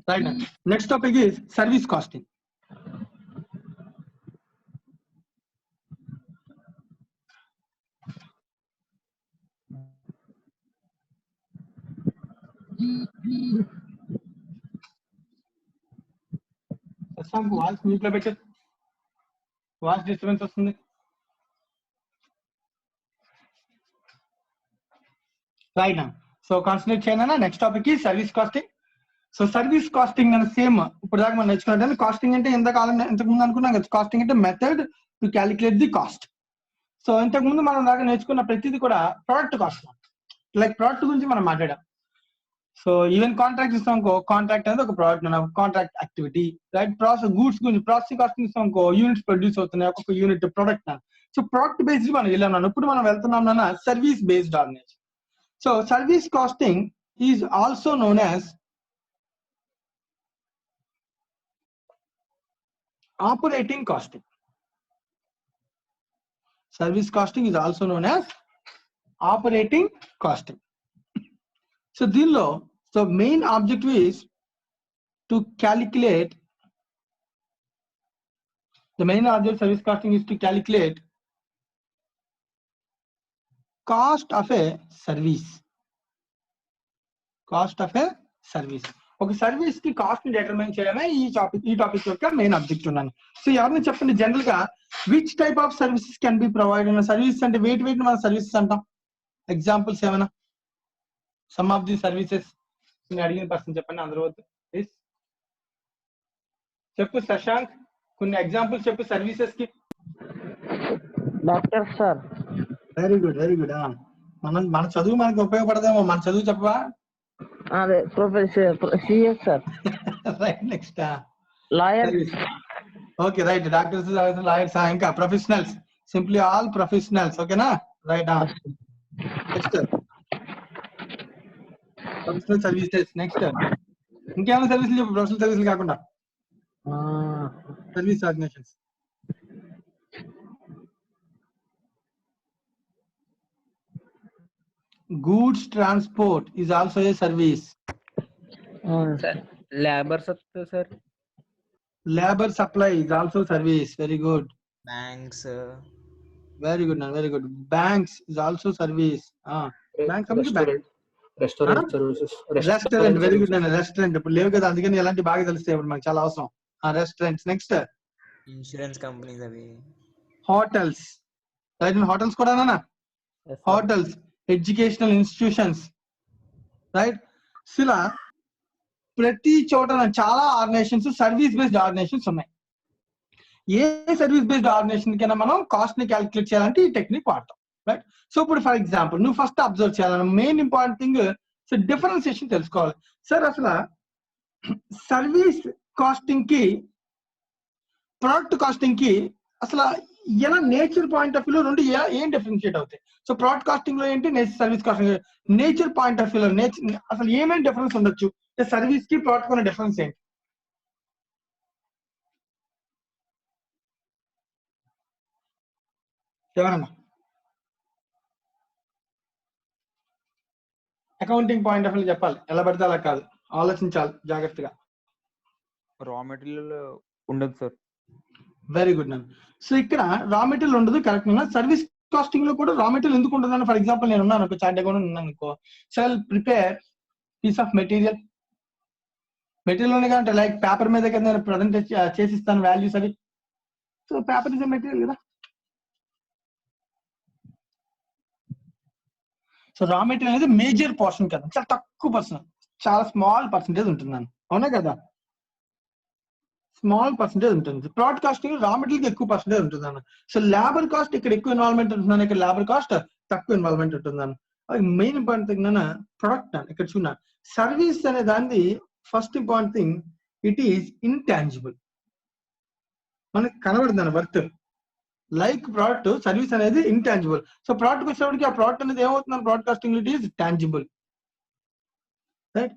Right now, next topic is service costing. Voice mute లో పెట్టు, voice disturbance వస్తుంది. Right నా, సో కాన్సన్ట్రేట్ చేయనా. నెక్స్ట్ టాపిక్ ఈ service costing. So service costing అని సేమ్ ఇప్పుడు దాకా మనం నేర్చుకున్నట్టు కాస్టింగ్ అంటే ఇంతకు ముందు అనుకున్నాం కదా, కాస్టింగ్ అంటే method to calculate the cost. So ఇంతకు ముందు మనం దాకా నేర్చుకున్న ప్రతిదీ కూడా ప్రోడక్ట్ కాస్ట్, లైక్ ప్రోడక్ట్ గురించి మనం మాట్లాడాం. సో ఈవెన్ కాంట్రాక్ట్ ఇస్తాం అనుకో, కాంట్రాక్ట్ అనేది ఒక product, contract activity. Right, process goods గురించి ప్రాసెసింగ్ కాస్టింగ్ ఇస్తాం అనుకో, యూనిట్స్ ప్రొడ్యూస్ అవుతున్నాయి, ఒక్కొక్క unit product. So product based మనం వెళ్ళాం. ఇప్పుడు మనం వెళ్తున్నాం నాన్న service based organization. So service costing is also known as operating costing. Service costing is also known as operating costing. So దీనిలో so main objective is to calculate, the main object of service costing is to calculate cost of a service. Cost of a service. ఒక service కి cost ని determine చేయడమే ఈ topic యొక్క main objective ఉన్నాను. So ఎవరిని చెప్పండి, జనరల్ గా which type of services can be provided. Services అంటే వెయిట్ మన సర్వీసెస్ అంటాం. ఎగ్జాంపుల్స్ ఏమైనా, సమ్ ఆఫ్ ది సర్వీసెస్ అడిగిన పర్సన్ చెప్పండి అందరూ ప్లీజ్. చెప్పు శశాంక్, కొన్ని ఎగ్జాంపుల్స్ చెప్పు సర్వీసెస్ కి. Doctor sir. Very good, very good. మన చదువు మనకు ఉపయోగపడదేమో, మన చదువు చెప్పవా. అదే professor CS sir. Right, next lawyer. Okay right, doctors, lawyers, ఇంకా ప్రొఫెషనల్స్, సింప్లీ ఆల్ ప్రొఫెషనల్స్. ఓకేనా, right. Next professional services. Next ఇంకేమైనా సర్వీసులు చెప్పు, ప్రొఫెషనల్ సర్వీసులు కాకుండా. Service organizations. Goods transport is also a service. sir. Labor sir. Labor supply is also service. Very good. Banks. Very good, very good. Banks is also service. Bank coming bank. Restaurant services. Restaurant, very good. Restaurant ఇప్పుడు లేవు కదా, అందుకని ఎలాంటి బాగా తెలుస్తాయి ఇప్పుడు మనకు చాలా అవసరం. రెస్టారెంట్స్. నెక్స్ట్ ఇన్సూరెన్స్ కంపెనీస్ అవి. హోటల్స్. రైట్, హోటల్స్ కూడా నానా. Hotels, educational institutions. రైట్, ఇలా ప్రతి చోట చాలా ఆర్గనైజేషన్స్ సర్వీస్ బేస్డ్ ఆర్గనైజేషన్స్ ఉన్నాయి. ఏ సర్వీస్ బేస్డ్ ఆర్గనైజేషన్ కైనా మనం కాస్ట్ ని క్యాలిక్యులేట్ చేయాలంటే ఈ టెక్నిక్ వాడతాం. రైట్, సో ఇప్పుడు ఫర్ ఎగ్జాంపుల్ నువ్వు ఫస్ట్ అబ్జర్వ్ చేయాలి, main important thing so differentiation తెలుసుకోవాలి. సార్ అసలు సర్వీస్ కాస్టింగ్ కి ప్రొడక్ట్ కాస్టింగ్ కి అసలు ఎలా నేచర్ పాయింట్ ఆఫ్ వ్యూలో రెండు ఏం డిఫరెన్షియేట్ అవుతాయి. సో ప్రొడక్ట్ కాస్టింగ్ లో ఏంటి, service costing nature point of వ్యూలో అసలు ఏమేమి డిఫరెన్స్ ఉండొచ్చు, సర్వీస్ కి ప్రొడక్ట్ ఉన్న డిఫరెన్స్ ఏంటి? ఎవరన్నా అకౌంటింగ్ పాయింట్ ఆఫ్ వ్యూ చెప్పాలి, ఎలా పడితే అలా కాదు, ఆలోచించాలి జాగ్రత్తగా. రా మెటీరియల్ ఉండదు sir. Very good ma'am. So ఇక్కడ రా మెటీరియల్ ఉండదు, కరెక్ట్. సర్వీస్ కాస్టింగ్ లో కూడా రా మెటీరియల్ ఎందుకు ఉంటుంది? ఫర్ ఎగ్జాంపుల్ నేను ఉన్నాను అనుకో, చార్ట్ అకౌంట్ ఉన్నాను అనుకో, cell prepare piece of material. Material ఉంది అంటే లైక్ పేపర్ మీద కదా నేను ప్రజెంట్ చేసిస్తాను వాల్యూస్ అవి. సో పేపర్ ఇస్ మెటీరియల్ కదా. సో రా మెటీరియల్ అనేది మేజర్ పోర్షన్ కదా, చాలా తక్కువ పర్సెంట్, చాలా స్మాల్ పర్సెంటేజ్ ఉంటుందని, అవునా కదా? స్మాల్ పర్సెంటేజ్ ఉంటుంది. ప్రొడక్ట్ కాస్టింగ్ రా మెటీరియల్ ఎక్కువ పర్సెంటేజ్ ఉంటుంది అన్న. సో లేబర్ కాస్ట్ ఇక్కడ ఎక్కువ ఇన్వాల్వ్మెంట్ ఉంటుందని, ఇక్కడ లేబర్ కాస్ట్ తక్కువ ఇన్వాల్వ్మెంట్ ఉంటుందని. అది మెయిన్ ఇంపార్టెంట్ థింగ్ అన్న ప్రొడక్ట్ అని ఇక్కడ చూడ. సర్వీస్ అనే దాన్ని first important thing, it is intangible, మనకి కనబడుతుంది వర్త్. లైక్ ప్రోడక్ట్, సర్వీస్ అనేది ఇంటాంజిబుల్. సో ప్రోడక్ట్ వచ్చేటప్పటికి ఆ ప్రోడక్ట్ అనేది ఏమవుతుంది, product costing it is tangible. Right,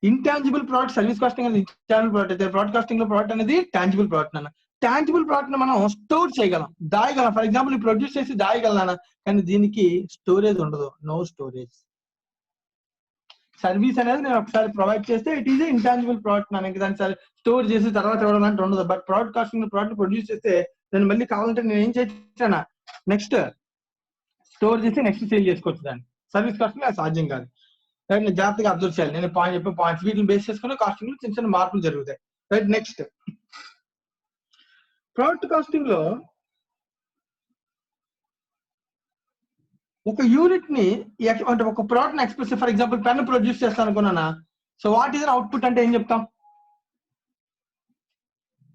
intangible product service costing అనేది ఇంటాంజిబుల్ ప్రోడక్ట్ అయితే, ప్రోడక్ట్ కాస్టింగ్ లో ప్రోడక్ట్ అనేది టాంజిబుల్ ప్రోడక్ట్ అన్న. టాంజిబుల్ ప్రోడక్ట్ మనం స్టోర్ చేయగలం, దాయగలం. ఫర్ ఎగ్జాంపుల్ ప్రొడ్యూస్ చేసి దాయగలనా, కానీ దీనికి స్టోరేజ్ ఉండదు, నో స్టోరేజ్. సర్వీస్ అనేది నేను ఒకసారి ప్రొవైడ్ చేస్తే ఇట్ ఈస్ ఇంటాంజిబుల్ ప్రోడక్ట్. మనకి దాన్ని స్టోర్ చేసి తర్వాత ఇవ్వడం అంటే ఉండదు. But product costing product produce చేస్తే నేను మళ్ళీ కావాలంటే నేను ఏం చేస్తానా, నెక్స్ట్ స్టోర్ చేసి నెక్స్ట్ సేల్ చేసుకోవచ్చు. దాన్ని సర్వీస్ కాస్టింగ్ అది సాధ్యం కాదు. రైట్, నేను జాగ్రత్తగా అబ్జర్వ్ చేయాలి. నేను పాయింట్ చెప్పే పాయింట్స్ వీటిని బేస్ చేసుకుని కాస్టింగ్ లో చిన్న చిన్న మార్పులు జరుగుతాయి. రైట్, నెక్స్ట్ ప్రోడక్ట్ కాస్టింగ్ లో ఒక యూనిట్ ని అంటే ఒక ప్రోడక్ట్ ని express, for example pen produce చేస్తాను అనుకున్నానా, సో వాట్ ఈస్ అవుట్పుట్ అంటే ఏం చెప్తాం?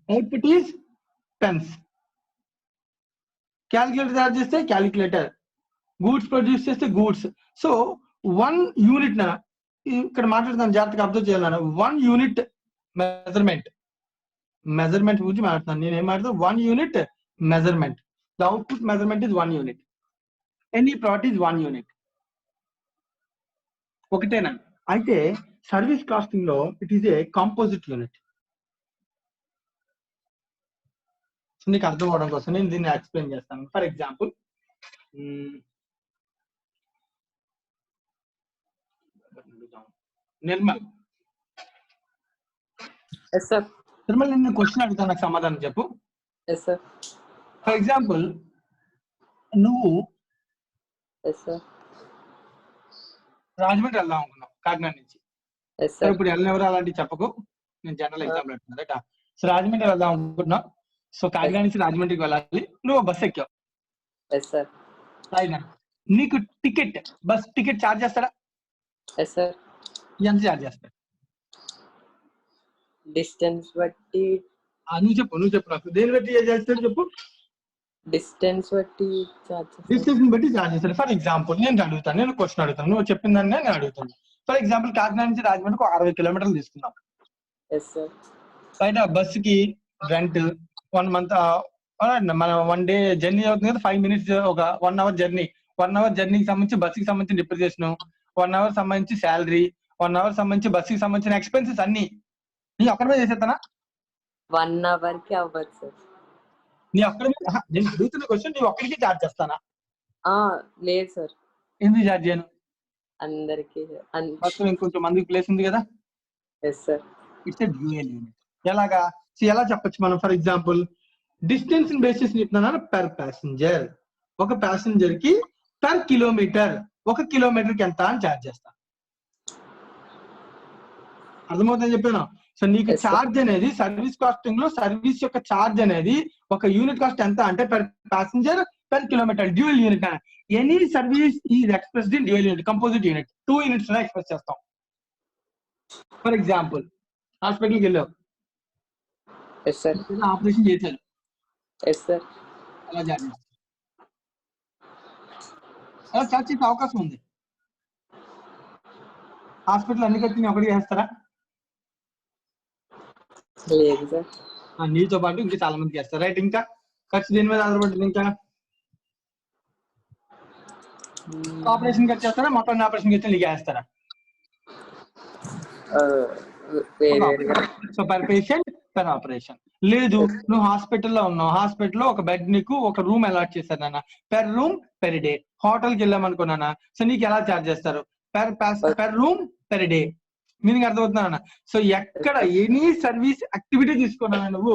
Output is pens. క్యాలిక్యులేటర్ తయారు చేస్తే క్యాలిక్యులేటర్, గూడ్స్ ప్రొడ్యూస్ చేస్తే గూడ్స్. సో 1 యూనిట్ ఇక్కడ మాట్లాడుతాను, జాగ్రత్తగా అబ్జర్వ్ చేయాలన్నా. 1 యూనిట్ మెజర్మెంట్ గురించి మాట్లాడుతున్నాను. నేను ఏం మాట్లాడుతాను? 1 unit measurement. The output measurement is 1 unit. Any product is 1 unit. ఒకటేనా? అయితే సర్వీస్ కాస్టింగ్ లో it is a composite unit. నీకు అర్థం అవడం కోసం నేను దీన్ని ఎక్స్ప్లెయిన్ చేస్తాను. ఫర్ ఎగ్జాంపుల్, నిర్మల్, నిర్మల్ నేను క్వశ్చన్ అడుగుతాను, నాకు సమాధానం చెప్పు. ఫర్ ఎగ్జాంపుల్, నువ్వు రాజమండ్రి వెళ్దాం అనుకున్నావు కాకినాడ నుంచి. ఇప్పుడు వెళ్ళినెవరు అలాంటివి చెప్పకు, నేను జనరల్ ఎగ్జాంపుల్ అంటున్నా. రైట్, సో రాజమండ్రి వెళ్దాం అనుకుంటున్నావు. సో కాకినాడ నుంచి రాజమండ్రికి వెళ్ళాలి, నువ్వు బస్ ఎక్కావు. నీకు టికెట్, బస్ టికెట్ ఛార్జ్ చేస్తాడా? ఎంత ఛార్జ్ చేస్తాడు? డిస్టెన్స్ బట్టి. నువ్వు చెప్పు నాకు దేని బట్టి చేస్తాడు చెప్పు. డిస్టెన్స్ బట్టి డిస్టెన్స్ బట్టి ఛార్జ్ చేస్తాడు. ఫర్ ఎగ్జాంపుల్ నేను అడుగుతాను, నేను క్వశ్చన్ అడుగుతాను, నువ్వు చెప్పిన దాన్ని నేను అడుగుతాను. ఫర్ ఎగ్జాంపుల్ కాకినాడ నుంచి రాజమండ్రికి 60 కిలోమీటర్లు తీసుకున్నాం. బయట బస్సుకి రెంట్ 1 మంత్, మన 1 డే జర్నీ అవుతుంది కదా, 5 మినిట్స్, ఒక 1 అవర్ జర్నీ. 1 అవర్ జర్నీకి సంబంధించి బస్సుకి సంబంధించిన డిప్రిసియేషన్, 1 అవర్ సంబంధించి శాలరీ, 1 అవర్ సంబంధించి బస్సుకి సంబంధించిన ఎక్స్పెన్సెస్ అన్ని నీ ఒక్కడి మీద చేసేస్తానా? 1 అవర్ కి అవ్వదు సార్. నీ ఒక్కడి మీద నేను అడుగుతున్న క్వశ్చన్ నీ ఒక్కడికి ఛార్జ్ చేస్తానా? లేదు సార్. ఎందుకు ఛార్జ్ చేయను? అందరికి బస్సులో ఇంకొంచెం మందికి ప్లేస్ ఉంది కదా. It's a dual unit. ఎలాగా? ఎలా చెప్పొచ్చు మనం? ఫర్ ఎగ్జాంపుల్, డిస్టెన్స్ బేసిస్ చెప్తున్నాను. పెర్ ప్యాసింజర్, ఒక ప్యాసింజర్ కి పర్ కిలోమీటర్, 1 కిలోమీటర్ కి ఎంత అని ఛార్జ్ చేస్తా. అర్థమవుతుందని చెప్పాను. సో నీకు ఛార్జ్ అనేది సర్వీస్ కాస్టింగ్ లో సర్వీస్ యొక్క ఛార్జ్ అనేది ఒక యూనిట్ కాస్ట్ ఎంత అంటే per passenger per kilometer, dual unit. Any service is expressed in dual unit, composite unit. 2 units express చేస్తాం. ఫర్ ఎగ్జాంపుల్, హాస్పిటల్కి వెళ్ళావు, ఆపరేషన్ చేశారు, అలా ఛార్జ్ చేసే అవకాశం ఉంది. హాస్పిటల్ అన్ని ఖర్చు ఒకటి చేస్తారా? లేదు సార్. నీతో పాటు ఇంకా చాలా మందికి చేస్తారు. రైట్, ఇంకా ఖర్చు దేని మీద ఆధారపడుతుంది? ఇంకా ఆపరేషన్ ఖర్చు చేస్తారా? మొత్తం ఆపరేషన్ ఖర్చు నీకు వేస్తారా? So per patient per operation. లేదు, నువ్వు హాస్పిటల్లో ఉన్నావు, హాస్పిటల్లో ఒక బెడ్ నీకు ఒక రూమ్ అలాట్ చేస్తారు నాన్న, పెర్ రూమ్ పెర్ డే. హోటల్కి వెళ్ళామనుకున్నానా, సో నీకు ఎలా ఛార్జ్ చేస్తారు? Per room per day. Meaning అర్థమవుతున్నా? సో ఎక్కడ ఎనీ సర్వీస్ యాక్టివిటీ తీసుకున్నా నువ్వు,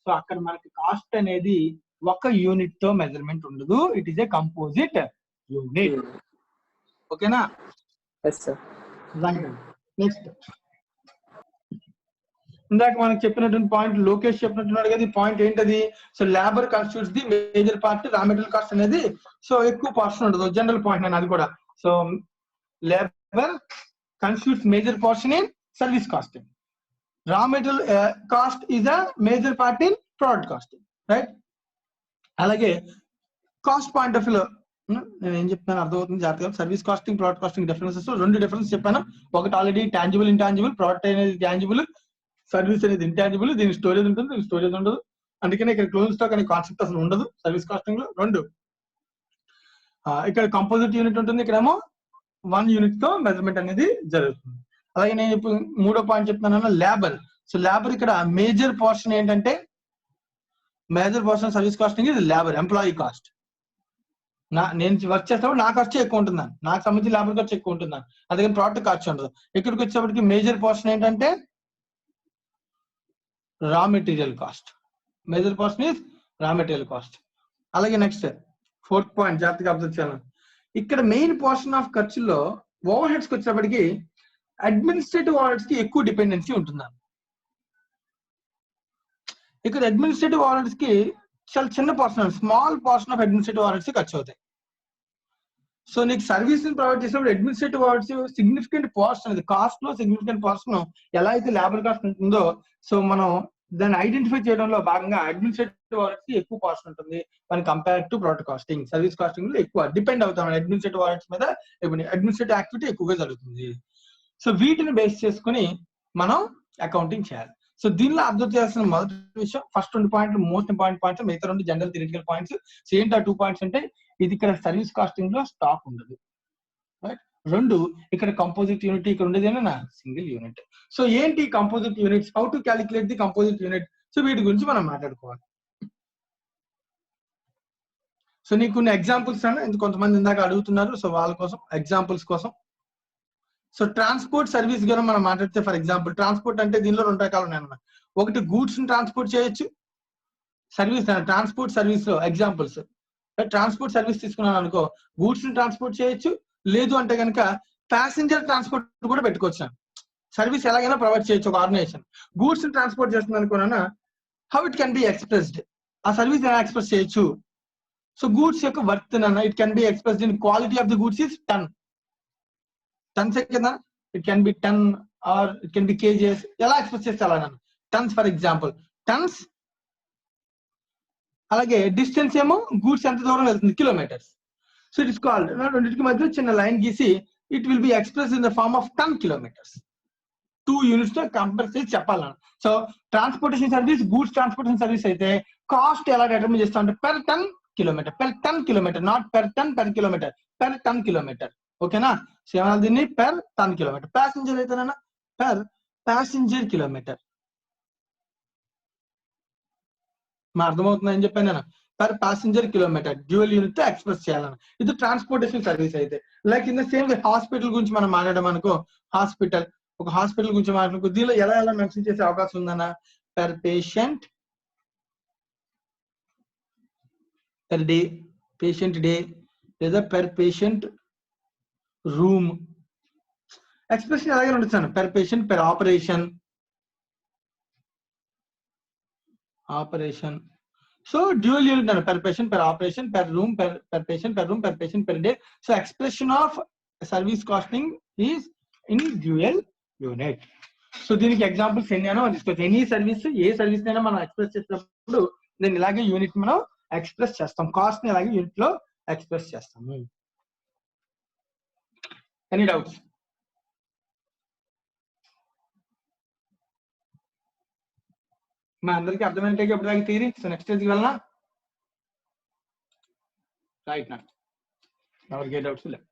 సో అక్కడ మనకి కాస్ట్ అనేది 1 యూనిట్ తో మెజర్మెంట్ ఉండదు. It is a composite unit. ఓకేనా? నెక్స్ట్, ఇందాక మనకు చెప్పినటువంటి పాయింట్ లోకేష్ చెప్పినట్టున్నాడు కదా. ఈ పాయింట్ ఏంటది? So labour constitutes the major part, raw material cost అనేది సో ఎక్కువ పోర్షన్ ఉండదు. జనరల్ పాయింట్ నేను అది కూడా. So labour constitutes major portion in service costing. Raw material cost is a major part in product costing, right? అలాగే cost point of view నేను ఏం చెప్తాను అర్థమవుతుంది జాగ్రత్తగా. Service costing, product costing differences 2 difference చెప్పాను. ఒకటి ఆల్రెడీ టాంజిబుల్, ఇంటాంజిబుల్. ప్రోడక్ట్ అనేది tangible, service అనేది ఇంటాంజిబుల్. దీని స్టోరేజ్ ఉంటుంది, దీని స్టోరేజ్ ఉండదు. అందుకనే ఇక్కడ క్లోజ్ స్టాక్ అనే కాన్సెప్ట్ అసలు ఉండదు సర్వీస్ కాస్టింగ్ లో. 2 ఇక్కడ కంపోజిట్ యూనిట్ ఉంటుంది, ఇక్కడేమో 1 యూనిట్ తో మెజర్మెంట్ అనేది జరుగుతుంది. అలాగే నేను ఇప్పుడు 3వ పాయింట్ చెప్తున్నాను, లేబర్. సో లేబర్ ఇక్కడ మేజర్ పోర్షన్ ఏంటంటే, మేజర్ పోర్షన్ సర్వీస్ కాస్టింగ్ ఇది లేబర్, ఎంప్లాయీ కాస్ట్. నేను వర్క్ చేసినప్పుడు నా ఖర్చు ఎక్కువ ఉంటుందని, నాకు సంబంధించి లేబర్ ఖర్చు ఎక్కువ ఉంటుందని, అదే ప్రోడక్ట్ ఖర్చు ఉండదు. ఇక్కడికి వచ్చేప్పటికి మేజర్ పోర్షన్ ఏంటంటే raw material cost. Major portion is raw material cost. అలాగే నెక్స్ట్ 4th పాయింట్ జాగ్రత్తగా అబ్జర్వ్ చేయాలి. ఇక్కడ మెయిన్ పోర్షన్ ఆఫ్ ఖర్చుల్లో ఓవర్ హెడ్స్కి వచ్చేప్పటికి అడ్మినిస్ట్రేటివ్ ఓవర్ హెడ్స్ కి ఎక్కువ డిపెండెన్సీ ఉంటుంది. ఇక్కడ అడ్మినిస్ట్రేటివ్ ఓవర్ హెడ్స్ కి చాలా చిన్న portion, small portion of administrative over heads ఖర్చు అవుతాయి. సో నీకు సర్వీస్ ప్రొవైడ్ చేసినప్పుడు administrative over heads significant portion, అది కాస్ట్ లో సిగ్నిఫికెంట్ పోర్షన్ ఎలా అయితే లేబర్ కాస్ట్ ఉంటుందో, సో మనం దాన్ని ఐడెంటిఫై చేయడంలో భాగంగా అడ్మినిస్ట్రేటివ్ ఓవర్ హెడ్స్ ఎక్కువ కాస్ట్ ఉంటుంది మన compare to product costing. Service costing లో ఎక్కువ డిపెండ్ అవుతాం అడ్మినిస్ట్రేటివ్ ఓవర్ హెడ్స్ మీద. అడ్మినిస్ట్రేటివ్ యాక్టివిటీ ఎక్కువగా జరుగుతుంది. సో వీటిని బేస్ చేసుకుని మనం అకౌంటింగ్ చేయాలి. సో దీనిలో అబ్జర్వ్ చేయాల్సిన మొదటి విషయం, ఫస్ట్ 2 పాయింట్లు మోస్ట్ ఇంపార్టెంట్ పాయింట్స్, మిగతా 2 general theoretical points. Same 2 points అంటే ఇది ఇక్కడ సర్వీస్ కాస్టింగ్ లో స్టాక్ ఉండదు, రైట్. 2 ఇక్కడ కంపోజిట్ యూనిట్, ఇక్కడ ఉండేది ఏమైనా సింగిల్ యూనిట్. సో ఏంటి composite units, how to calculate the composite unit, so వీటి గురించి మనం మాట్లాడుకోవాలి. సో నీకు కొన్ని ఎగ్జాంపుల్స్ అన్న కొంతమంది ఇందాక అడుగుతున్నారు, సో వాళ్ళ కోసం ఎగ్జాంపుల్స్ కోసం. సో ట్రాన్స్పోర్ట్ సర్వీస్ కూడా మనం మాట్లాడితే, ఫర్ ఎగ్జాంపుల్ ట్రాన్స్పోర్ట్ అంటే దీనిలో 2 రకాలు ఉన్నాయి. ఒకటి గూడ్స్ ని ట్రాన్స్పోర్ట్ చేయొచ్చు, సర్వీస్ ట్రాన్స్పోర్ట్ సర్వీస్ లో ఎగ్జాంపుల్స్. ట్రాన్స్పోర్ట్ సర్వీస్ తీసుకున్నాను అనుకో, గూడ్స్ ని ట్రాన్స్పోర్ట్ చేయొచ్చు, లేదు అంటే కనుక ప్యాసింజర్ ట్రాన్స్పోర్ట్ కూడా పెట్టుకోవచ్చు. సర్వీస్ ఎలాగైనా ప్రొవైడ్ చేయొచ్చు ఒక ఆర్గనైజేషన్. గూడ్స్ ని ట్రాన్స్పోర్ట్ చేస్తుంది అనుకున్నా, how it can be expressed, ఆ సర్వీస్ ఎలా ఎక్స్ప్రెస్ చేయొచ్చు. సో గూడ్స్ యొక్క వర్త్ అన్న it can be expressed in quality of the goods is ton. Tons కదా, it can be ton or it can be kgs, ఎలా express చేస్తే అలా tons for example, tons. అలాగే distance ఏమో goods ఎంత దూరం వెళ్తుంది, kilometres. So it is called, రెండింటికి మధ్య చిన్న లైన్ గీసి it will be express in the form of ton kilometres. 2 units తో కంపేర్ చేసి చెప్పాలన్న. So transportation service, goods transportation service అయితే కాస్ట్ ఎలా డిటర్మిన్ చేస్తాం అంటే per ton kilometre, not per ton per kilometre, per ton kilometre. ఓకేనా. So ఏమన్నా దీన్ని పెర్ టన్ కిలోమీటర్. ప్యాసింజర్ అయితేనా పెర్ ప్యాసింజర్ కిలోమీటర్. మా అర్థమవుతుంది అని చెప్పాను నేను, per passenger kilometre dual unit తో ఎక్స్ప్రెస్ చేయాలని. ఇది ట్రాన్స్పోర్టేషన్ సర్వీస్ అయితే. Like in the same way hospital గురించి మనం మాట్లాడడం అనుకో, హాస్పిటల్, ఒక హాస్పిటల్ గురించి మాట్లాడుకో, దీనిలో ఎలా మెన్షన్ చేసే అవకాశం ఉందన్న, per patient per day, patient day, లేదా per patient room. ఎక్స్ప్రెషన్ అలాగే ఉండొచ్చు, per patient, per operation. So dual unit అన్న, per patient, per operation, per room, per patient, per room, per patient, per day. So expression of service costing is in dual unit. So దీనికి examples ఎన్నైనా తీసుకోవచ్చు. Any service, ఏ service అయినా మనం express చేసినప్పుడు దీన్ని ఇలాగే unit మనం ఎక్స్ప్రెస్ చేస్తాం, కాస్ట్ ని అలాగే యూనిట్ లో ఎక్స్ప్రెస్ చేస్తాము. Any doubts? మా అందరికి అర్థమైతే ఎప్పుడు థియరీ. సో నెక్స్ట్ స్టేజ్కి వెళ్ళనా, రైట్ నా ఎవరికి ఏ డౌట్స్ లేవు.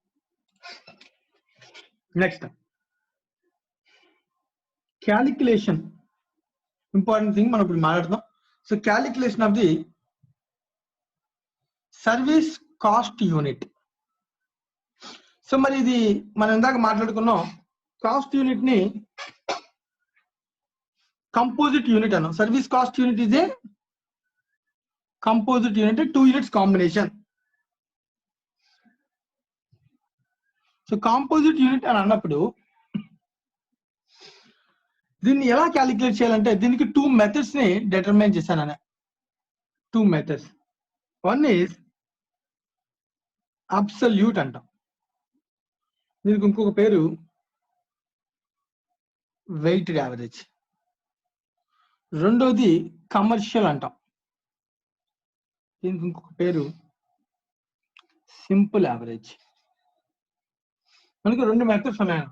నెక్స్ట్ క్యాలిక్యులేషన్, ఇంపార్టెంట్ థింగ్ మనం ఇప్పుడు మాట్లాడదాం. So calculation of the service cost unit. So మరి ఇది మనం ఇందాక మాట్లాడుకున్నాం, కాస్ట్ యూనిట్ ని కంపోజిట్ యూనిట్ అన్నాం. Service cost unit is a composite unit, 2 units combination. So composite unit అని అన్నప్పుడు దీన్ని ఎలా క్యాలిక్యులేట్ చేయాలంటే, దీనికి 2 మెథడ్స్ ని డిటర్మైన్ చేశాను అనే. 2 మెథడ్స్. వన్ ఈజ్ అబ్సల్యూట్ అంటాం, దీనికి ఇంకొక పేరు వెయిటెడ్ యావరేజ్. రెండోది కమర్షియల్ అంటాం, దీనికి ఇంకొక పేరు సింపుల్ యావరేజ్. మనకి 2 మెథడ్స్ ఉన్నాయి,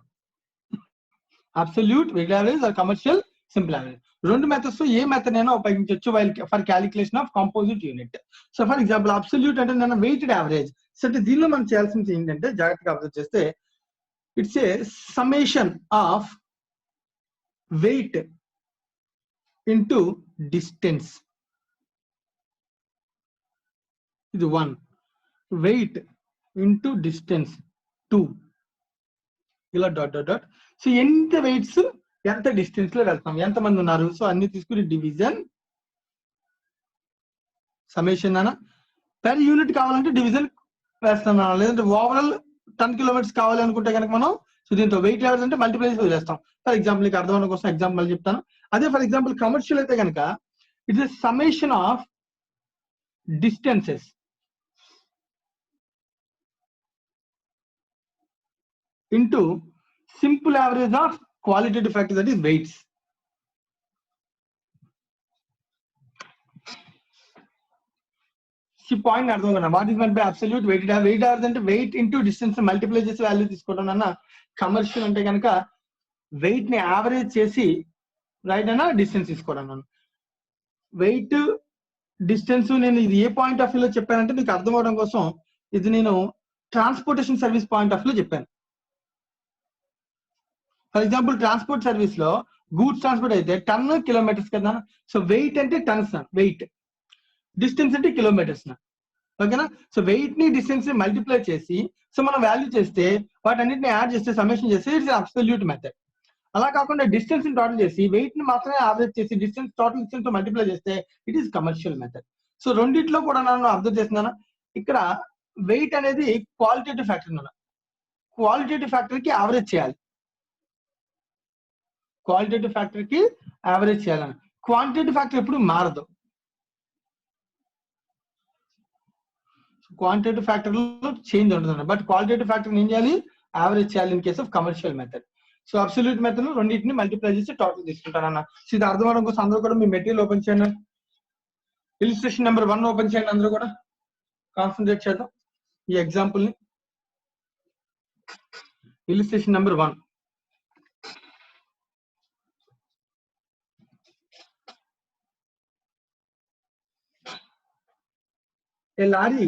absolute, weighted average, commercial, simple average. 2 methods ఏ మెథడ్ అయినా ఉపయోగించవచ్చు for calculation of composite unit. So for example absolute అంటే నేను వెయిటెడ్ యావరేజ్. సో దీనిలో మనం చేయాల్సింది ఏంటంటే, జాగ్రత్తగా అబ్జర్వ్ చేస్తే, it's a summation of weight into distance. ఇది 1. వెయిట్ ఇంటూ డిస్టెన్స్ 2 ఇలా డాట్ డాట్ డాట్. సో ఎంత వెయిట్స్ ఎంత డిస్టెన్స్ లో వెళ్తాం, ఎంత మంది ఉన్నారు, సో అన్ని తీసుకుని డివిజన్ సಮೇషన్ అన్న. పెర్ యూనిట్ కావాలంటే డివిజన్ వేస్తాం, లేదంటే ఓవరాల్ 10 కిలోమీటర్స్ కావాలి అనుకుంటే కనుక మనం సో దీంతో వెయిట్ లెవెల్స్ అంటే మల్టిప్లై చేస్తాం. ఫర్ ఎగ్జాంపుల్ మీకు అర్థం కోసం ఎగ్జాంపుల్ చెప్తాను. అదే ఫర్ ఎగ్జాంపుల్ కమర్షియల్ అయితే కనుక it is summation of distances into simple average of qualitative factor, that is weights. ఈ పాయింట్ అర్థం కదా, what is meant by absolute weighted average. Wait average అంటే వెయిట్ ఇంటూ డిస్టెన్స్ మల్టిప్లై చేసి value తీసుకోవడం అన్న. Commercial అంటే కనుక వెయిట్ ని యావరేజ్ చేసి రైట్ అన్న డిస్టెన్స్ తీసుకోవడం అన్న. వెయిట్ డిస్టెన్స్ నేను ఇది ఏ పాయింట్ ఆఫ్ వ్యూలో చెప్పానంటే మీకు అర్థం అవడం కోసం ఇది నేను ట్రాన్స్పోర్టేషన్ సర్వీస్ పాయింట్ ఆఫ్ వ్యూలో చెప్పాను. ఫర్ ఎగ్జాంపుల్ ట్రాన్స్పోర్ట్ సర్వీస్ లో గూడ్స్ ట్రాన్స్పోర్ట్ అయితే టన్ కిలోమీటర్స్ కదా, సో వెయిట్ అంటే టన్స్ వెయిట్, డిస్టెన్స్ అంటే కిలోమీటర్స్, ఓకేనా. సో వెయిట్ ని డిస్టెన్స్ ని మల్టిప్లై చేసి సో మనం వాల్యూ చేస్తే వాటన్నిటిని యాడ్ చేస్తే సమ్మేషన్ చేస్తే ఇట్స్ అబ్సల్యూట్ మెథడ్. అలా కాకుండా డిస్టెన్స్ ని టోటల్ చేసి వెయిట్ ని మాత్రమే యావరేజ్ చేసి డిస్టెన్స్ టోటల్ డిస్టెన్స్ తో మల్టిప్లై చేస్తే it is commercial method. So రెండిట్లో కూడా నేను అబ్జర్వ్ చేస్తున్నాను, ఇక్కడ వెయిట్ అనేది క్వాలిటేటివ్ ఫ్యాక్టర్, క్వాలిటేటివ్ ఫ్యాక్టర్ కి యావరేజ్ చేయాలి, క్వాలిటేటివ్ ఫ్యాక్టర్ కి యావరేజ్ చేయాలని. క్వాంటిటేటివ్ ఫ్యాక్టర్ ఎప్పుడు మారదు, క్వాంటిటేటివ్ ఫ్యాక్టర్ లో చేంజ్ ఉంటుంది, బట్ క్వాలిటేటివ్ ఫ్యాక్టర్ ఏం చేయాలి, యావరేజ్ చేయాలి in case of commercial method. So absolute method రెండింటిని మల్టిప్లై చేసి టోటల్ తీసుకుంటాను అన్న. సో ఇది అర్థం అవడం కోసం అందరూ కూడా మీ మెటీరియల్ ఓపెన్ చేయండి, ఇలిస్ట్రేషన్ నెంబర్ 1 ఓపెన్ చేయండి, అందరూ కూడా కాన్సన్ట్రేట్ చేద్దాం ఈ ఎగ్జాంపుల్ ని. Illustration number 1. A lorry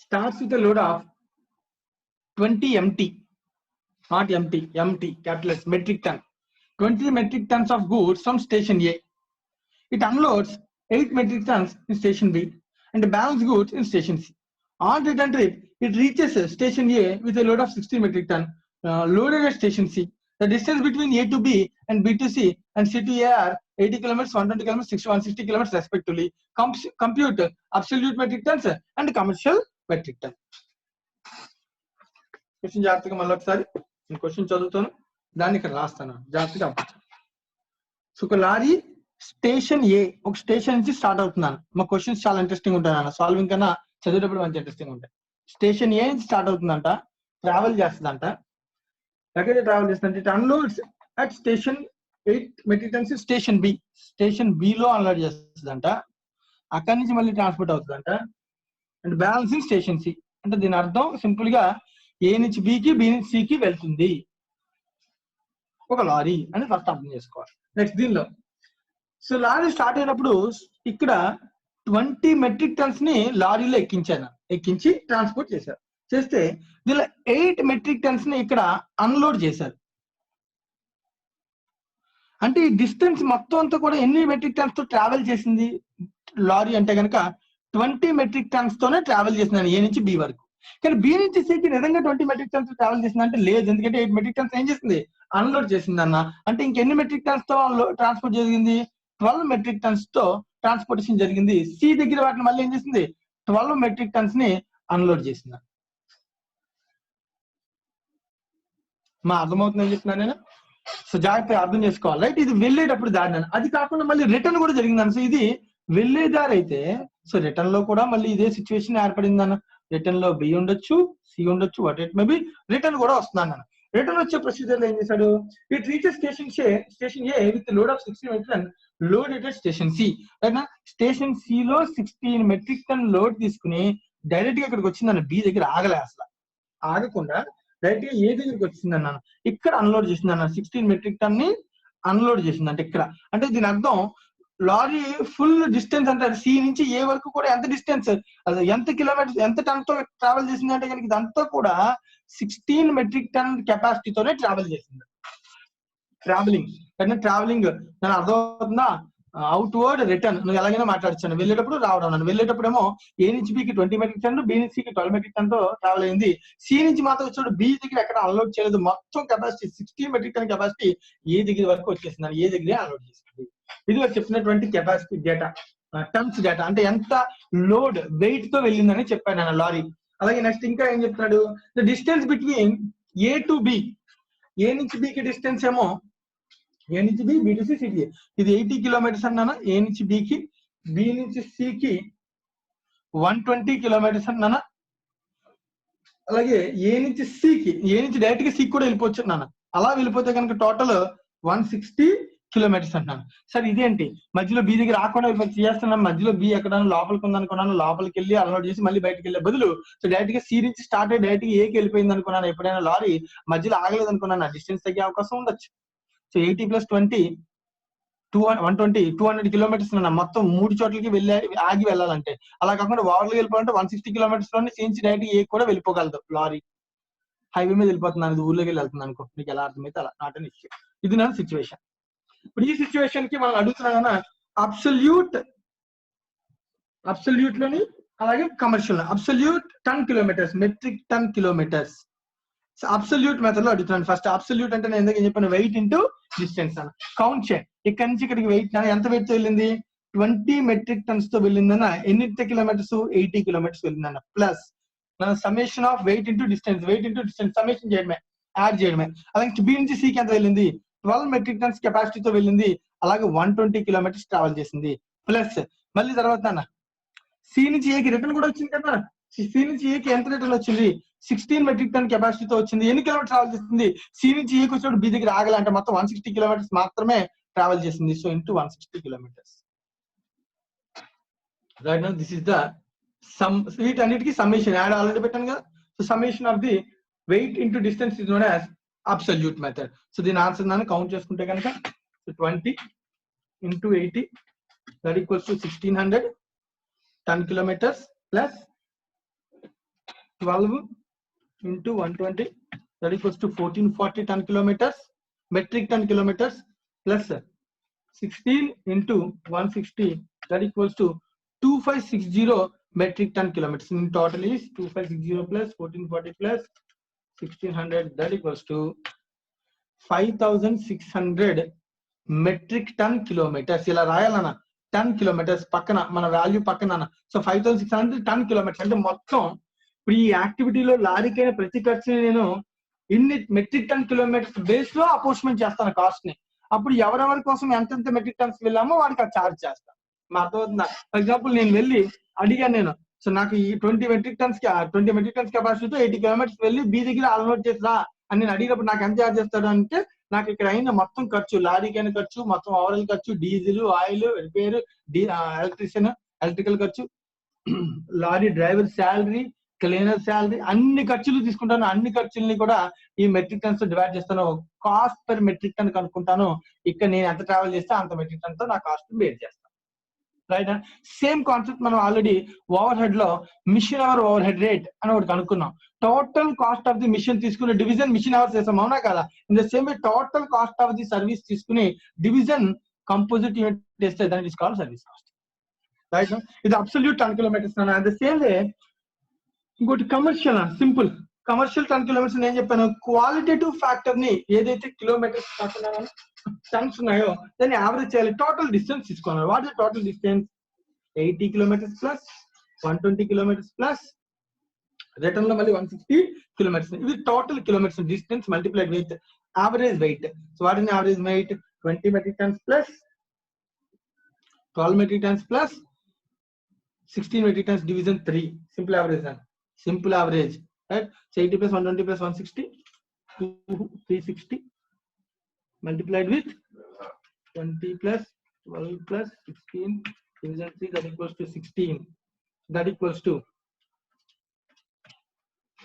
starts with a load of 20 MT, not MT, MT, capital S, metric ton, 20 metric tons of goods from station A. It unloads 8 metric tons in station B and the balance goods in station C. On return trip, it reaches station A with a load of 60 metric ton loaded at station C. The distance between A to B and B to C and C to A are 80 kilometers, 120 kilometers, 160 kilometers respectively. Compute absolute metric tons and commercial metric ton. Question జాగ్రత్తగా మళ్ళీ ఒకసారి నేను question చదువుతాను, దాన్ని ఇక్కడ రాస్తాను జాగ్రత్తగా. So ఒక లారీ స్టేషన్ ఏ, ఒక స్టేషన్ నుంచి స్టార్ట్ అవుతున్నాను. మా క్వశ్చన్స్ చాలా ఇంట్రెస్టింగ్ ఉంటాయి అన్న, సాల్వింగ్ కన్నా చదివేటప్పుడు మంచి ఇంట్రెస్టింగ్ ఉంటాయి. స్టేషన్ ఏ నుంచి స్టార్ట్ అవుతుందంట, ట్రావెల్ చేస్తుందంట. ఎక్కడైతే ట్రావెల్ చేస్తుందంటే it unloads at station 8 metric tons station B, station B లో అన్లోడ్ చేస్తుందంట. అక్కడి నుంచి మళ్ళీ ట్రాన్స్పోర్ట్ అవుతుందంట. And balance in station C, అంటే దీని అర్థం సింపుల్ గా ఏ నుంచి బికి, బి నుంచి సికి వెళ్తుంది ఒక లారీ అని ఫస్ట్ అర్థం చేసుకోవాలి. నెక్స్ట్ దీనిలో సో లారీ స్టార్ట్ అయినప్పుడు ఇక్కడ 20 మెట్రిక్ టన్స్ ని లారీలో ఎక్కించి ట్రాన్స్పోర్ట్ చేశారు. చేస్తే దీనిలో 8 మెట్రిక్ టన్స్ ని ఇక్కడ అన్లోడ్ చేశారు. అంటే ఈ డిస్టెన్స్ మొత్తం అంతా కూడా ఎన్ని మెట్రిక్ టన్స్ తో ట్రావెల్ చేసింది లారీ అంటే కనుక 20 మెట్రిక్ టన్స్ తోనే ట్రావెల్ చేసింది ఏ నుంచి బి వరకు. కానీ బి నుంచి సికి నిజంగా 20 మెట్రిక్ టన్స్ ట్రావెల్ చేసింది అంటే లేదు, ఎందుకంటే 8 మెట్రిక్ టన్స్ ఏం చేసింది, అన్లోడ్ చేసింది అన్న. అంటే ఇంకెన్ని మెట్రిక్ టన్స్ తో ట్రాన్స్పోర్ట్ జరిగింది, 12 మెట్రిక్ టన్స్ తో ట్రాన్స్పోర్టేషన్ జరిగింది. సి దగ్గర వాటిని మళ్ళీ ఏం చేసింది, 12 మెట్రిక్ టన్స్ ని అన్లోడ్ చేసింది. మా అర్థమవుతుంది ఏం చెప్తున్నా నేను? సో జాగ్రత్తగా అర్థం చేసుకోవాలి, రైట్. ఇది వెళ్ళేటప్పుడు దారి, అది కాకుండా మళ్ళీ రిటర్న్ కూడా జరిగిందన్న. సో ఇది వెళ్ళే దారి అయితే సో రిటర్న్ లో కూడా మళ్ళీ ఇదే సిచ్యువేషన్ ఏర్పడింది అన్న. రిటర్న్ లో బి ఉండొచ్చు, సి ఉండొచ్చు, what it may be, return కూడా వస్తుంది అన్న. రిటర్న్ వచ్చే ప్రొసీజర్ లో ఏం చేశాడు, it reaches station A with load of 16 metric ton loaded at station C. రైట్నా, స్టేషన్ సి లో 16 మెట్రిక్ టన్ లోడ్ తీసుకుని డైరెక్ట్ గా ఇక్కడికి వచ్చిందన్న. బి దగ్గర ఆగలే, అసలు ఆగకుండా డైరెక్ట్ గా ఏ దగ్గరికి వచ్చింది అన్నాను, ఇక్కడ అన్లోడ్ చేసింది అన్న. 16 మెట్రిక్ టన్ ని అన్లోడ్ చేసింది అంటే ఇక్కడ. అంటే దీని అర్థం లారీ ఫుల్ డిస్టెన్స్ అంటే సి నుంచి ఏ వరకు కూడా ఎంత డిస్టెన్స్, అది ఎంత కిలోమీటర్స్, ఎంత టన్ తో ట్రావెల్ చేసింది అంటే కనుక ఇదంతా కూడా 16 మెట్రిక్ టన్ కెపాసిటీతోనే ట్రావెల్ చేసింది. ట్రావెలింగ్ అంటే ట్రావెలింగ్ దాని అర్థం అవుతుందా, అవుట్వర్డ్ రిటర్న్ నువ్వు ఎలాగైనా మాట్లాడచ్చాను. వెళ్ళేటప్పుడు రావడం అన్నాను. వెళ్ళేటప్పుడు ఏమో ఏ నుంచి బికి 20 మెట్రిక్ టన్, బి నుంచి సికి 12 మెట్రిక్ టన్ తో ట్రావెల్ అయింది. సి నుంచి మాత్రం వచ్చాడు బి దగ్గర ఎక్కడ అన్లోడ్ చేయలేదు. మొత్తం కెపాసిటీ 16 మెట్రిక్ టన్ కెపాసిటీ ఏ దగ్గర వరకు వచ్చేసింది, ఏ దగ్గరే అన్లోడ్ చేసింది. ఇది చెప్పినటువంటి కెపాసిటీ డేటా, టన్స్ డేటా అంటే ఎంత లోడ్ వెయిట్ తో వెళ్ళిందని చెప్పాను నేను లారీ. అలాగే నెక్స్ట్ ఇంకా ఏం చెప్తున్నాడు, the distance between A to B, A నుంచి బికి డిస్టెన్స్ ఏమో ఏ నుంచి B, B to C, city ఇది 80 కిలోమీటర్స్ అన్నానా. ఏ నుంచి బికి, బి నుంచి సికి 120 కిలోమీటర్స్ అన్నానా. అలాగే ఏ నుంచి సికి, ఏ నుంచి డైరెక్ట్ గా సికి కూడా వెళ్ళిపోవచ్చు నాన్న. అలా వెళ్ళిపోతే కనుక టోటల్ 160 కిలోమీటర్స్ అంటున్నాను. సరే ఇదేంటి మధ్యలో బి దగ్గర రాకుండా చేస్తున్నాను, మధ్యలో బి ఎక్కడ లోపలికి ఉందనుకున్నాను, లోపలికి వెళ్ళి అన్లోడ్ చేసి మళ్ళీ బయటకు వెళ్ళే బదులు సో డైరెక్ట్ గా సి నుంచి స్టార్ట్ అయ్యి డైరెక్ట్ గా ఏకి వెళ్ళిపోయింది అనుకున్నాను. ఎప్పుడైనా లారీ మధ్యలో ఆగలేదు అనుకున్నాను, డిస్టెన్స్ తగ్గే అవకాశం ఉండొచ్చు. సో 80 + 20 120 200 కిలోమీటర్స్ మొత్తం 3 చోట్లకి ఆగి వెళ్ళాలంటే. అలా కాకుండా ఓవర్లో వెళ్ళిపోవాలంటే 160 కిలోమీటర్స్ లోనే సి నుంచి డైరెక్ట్ ఏ కూడా వెళ్ళిపోగలదు లారీ. హైవే మీద వెళ్ళిపోతున్నాను, ఇది ఊర్లోకి వెళ్ళి వెళ్తుంది అనుకో, మీకు ఎలా అర్థమైతే అలా. Not an issue. ఇది నా సిచ్యువేషన్. ఇప్పుడు ఈ సిచ్యువేషన్ కి మనం అడుగుతున్నా అబ్సల్యూట్ లోని అలాగే commercial absolute ton kilometres, metric ton kilometres. Absolute method లో అడుగుతున్నాను. ఫస్ట్ అబ్సల్యూట్ అంటే నేను ఎందుకు చెప్పాను, వెయిట్ ఇంటూ డిస్టెన్స్ అన్న. కౌంట్ చేయండి, ఇక్కడ నుంచి ఇక్కడికి వెయిట్ ఎంత వెయిట్ తో వెళ్ళింది, 20 మెట్రిక్ టన్స్ తో వెళ్ళిందన్న. ఎన్ని కిలోమీటర్స్, 80 కిలోమీటర్స్ వెళ్ళిందన్న. Plus summation of weight into distance, summation చేయడమే, యాడ్ చేయడమే. అలాగే బి నుంచి సికి ఎంత వెళ్ళింది, 12 మెట్రిక్ టన్స్ కెపాసిటీతో వెళ్ళింది. అలాగే 120 కిలోమీటర్స్ ట్రావెల్ చేసింది. ప్లస్ మళ్ళీ తర్వాత అన్న సి నుంచి ఏకి రిటర్న్ కూడా వచ్చింది కదా. సి నుంచి ఏకి ఎంత రిటర్న్ వచ్చింది, 16 మెట్రిక్ టన్ కెపాసిటీతో వచ్చింది. ఎన్ని కిలోమీటర్ ట్రావెల్ చేసింది, సి నుంచి ఏకి వచ్చినప్పుడు బి దగ్గర ఆగాలంటే మొత్తం 160 కిలోమీటర్స్ మాత్రమే ట్రావెల్ చేసింది. So into 160 kilometres. Right now this is the sum. వీటన్నిటికీ సమ్మేషన్ యాడ్ ఆల్రెడీ పెట్టాను కదా. So summation of the weight into distance is known as absolute method. So దీని ఆన్సర్ దాన్ని కౌంట్ చేసుకుంటే కనుక 20 into 80 that equals to 1600 ton kilometers plus 12 into 120 that equals to 1440 ton kilometers metric ton kilometers plus 16 into 160 that equals to 2560 metric ton kilometers. In total is 2560 plus 1440 plus 1600 that equals to 5600 metric ton kilometers. ఇలా రాయాలన్న, టన్ kilometres పక్కన మన value పక్కన. So 5600 టన్ kilometres అంటే మొత్తం ఇప్పుడు ఈ యాక్టివిటీలో లారీకైన ప్రతి ఖర్చుని నేను ఇన్ని మెట్రిక్ టన్ కిలోమీటర్స్ బేస్ లో అపోర్చ్మెంట్ చేస్తాను కాస్ట్ ని. అప్పుడు ఎవరెవరి కోసం ఎంతెంత మెట్రిక్ టన్స్ వెళ్ళామో వాడికి అది ఛార్జ్ చేస్తాను. మా అర్థమవుతుందా? ఫర్ ఎగ్జాంపుల్ నేను వెళ్ళి అడిగాను నేను, సో నాకు ఈ 20 మెట్రిక్ టన్స్ కెపాసిటీతో 80 కిలోమీటర్స్ వెళ్ళి బి దగ్గర అన్లోడ్ చేసిరా అని నేను అడిగినప్పుడు నాకు ఎంత ఛార్జ్ చేస్తాడు అంటే, నాకు ఇక్కడ అయిన మొత్తం ఖర్చు, లారీకైన ఖర్చు, మొత్తం ఓవరాల్ ఖర్చు, డీజిల్, ఆయిల్, రిపేర్, ఎలక్ట్రికల్ ఖర్చు, lorry driver salary, cleaner salary, అన్ని ఖర్చులు తీసుకుంటాను. అన్ని ఖర్చుల్ని కూడా ఈ మెట్రిక్ టన్స్ డివైడ్ చేస్తాను. కాస్ట్ పర్ మెట్రిక్ టన్ కనుక్కుంటాను. ఇక్కడ నేను ఎంత ట్రావెల్ చేస్తే అంత మెట్రిక్ టన్ తో నా కాస్ట్ బేర్ చేస్తాను. రైట్. సేమ్ కాన్సెప్ట్ మనం ఆల్రెడీ ఓవర్ హెడ్ లో machine hour overhead rate అని ఒకటి కనుక్కున్నాం. Total cost of the machine తీసుకుని డివిజన్ మిషన్ అవర్స్ చేస్తాం, అవునా కదా? In the same way total cost of the service తీసుకుని డివిజన్ కంపోజిట్ యూనిట్ చేస్తే దాన్ని is called service cost. Right. ఇది absolute ton kilometres. At the same way ఇంకోటి commercial, simple commercial ton kilometres నేను చెప్పాను. క్వాలిటేటివ్ ఫ్యాక్టర్ ని ఏదైతే kilometres కాకుండా టన్స్ ఉన్నాయో దాన్ని యావరేజ్ చేయాలి. టోటల్ డిస్టెన్స్ తీసుకోవాలి. What is total distance, 80 kilometres plus 120 kilometres plus return లో మళ్ళీ 160 కిలోమీటర్స్. ఇది total kilometres distance multiplied with average weight. So what is average weight, 20 metric tons plus 12 metric tons plus 16 metric tons division 3. Simple average అండి, simple average. Right. So 80 plus 120 plus 160 360 multiplied with 20 plus 12 plus 16 division 3 that equals to 16. That equals to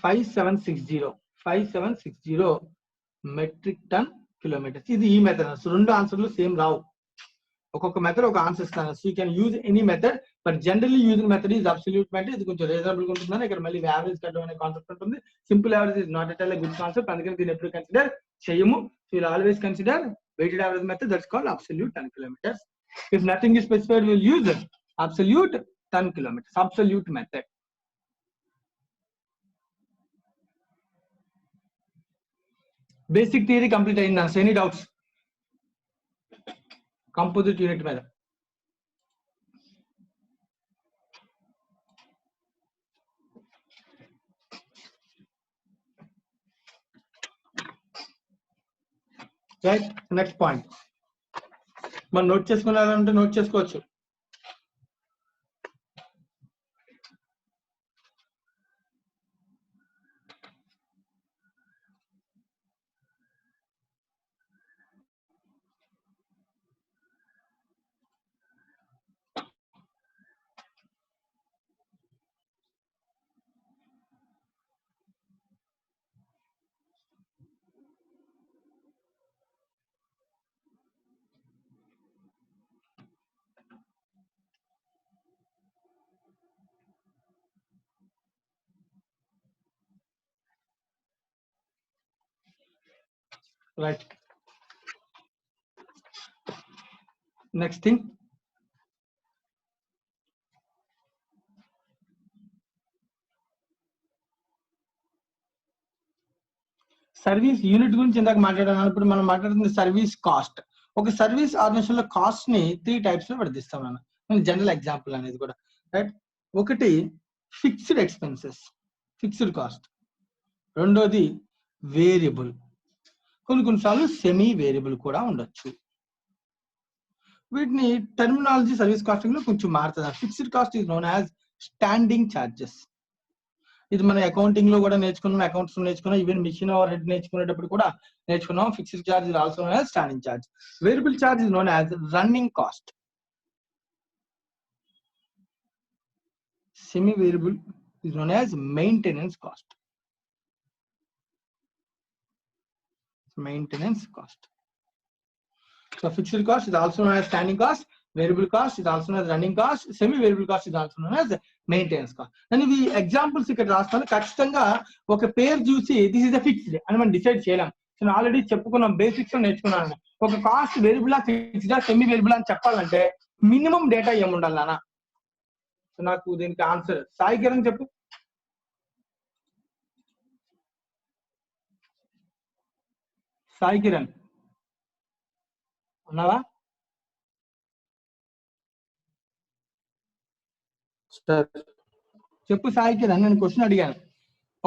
5760 metric ton kilometers. ఇది ఈ method. So రెండు ఆన్సర్లు same రావు, ఒక్కొక్క method ఒక answer ఇస్తాను. So you can use any method, but generally using method is absolute method. ఇది కొంచెం reasonable గా ఉంటుందని ఇక్కడ మళ్ళీ యావరేజ్ కట్టడం అనే కాన్సెప్ట్ ఉంటుంది. Simple average is not at all good concept, అందుకని దీన్ని ఎప్పుడు కన్సిడర్ చేయము. So you always consider weighted average method, that's called absolute ton kilometers. If nothing is specified, we'll use absolute ton kilometers, absolute method. Basic theory complete అయిందా? Any doubts? Composite unit మీద. Right, next point. మనం note చేసుకున్నారంటే note చేసుకోవచ్చు. Right. Next thing. Service unit గురించి ఇందాక మాట్లాడాను. ఇప్పుడు మనం మాట్లాడుతుంది సర్వీస్ కాస్ట్. ఒక సర్వీస్ ఆర్గనైజేషన్ లో కాస్ట్ ని 3 టైప్స్ లో విడదీస్తాం మనం. జనరల్ ఎగ్జాంపుల్ అనేది కూడా, రైట్. ఒకటి ఫిక్స్డ్ ఎక్స్పెన్సెస్, ఫిక్స్డ్ కాస్ట్. రెండోది వేరియబుల్, కొన్నిసార్లు సెమీ వేరియబుల్ కూడా ఉండొచ్చు. వీటిని టర్మినాలజీ సర్వీస్ కాస్టింగ్ లో కొంచెం మారుతుంది. Fixed cost is known as standing charges. ఇది మన అకౌంటింగ్ లో కూడా నేర్చుకున్నాం, అకౌంట్స్ లో నేర్చుకున్నాం, ఈవెన్ మిషన్ ఓవర్ హెడ్ నేర్చుకునేటప్పుడు కూడా నేర్చుకున్నాం. Fixed charge is also known as standing charge. Variable charge is known as running cost. Semi variable is known as maintenance cost. Maintenance cost. So fixed cost is also known as standing cost, variable cost is also known as running cost, semi variable cost is also known as maintenance cost. And ఇవి examples ఇక్కడ రాస్తాను. ఖచ్చితంగా ఒక పేరు చూసి this is the fixed అని మనం decide చేయలేం. సో ఆల్రెడీ చెప్పుకున్నాం, బేసిక్స్ లో నేర్చుకున్నాను. ఒక cost variable fixed semi variable అని చెప్పాలంటే మినిమం డేటా ఏముండాలి నాన్న? సో నాకు దీనికి ఆన్సర్ సాయి కిరణ్ చెప్పు. సాయి కిరణ్ ఉన్నావా? చెప్పు సాయి కిరణ్. నేను క్వశ్చన్ అడిగాను.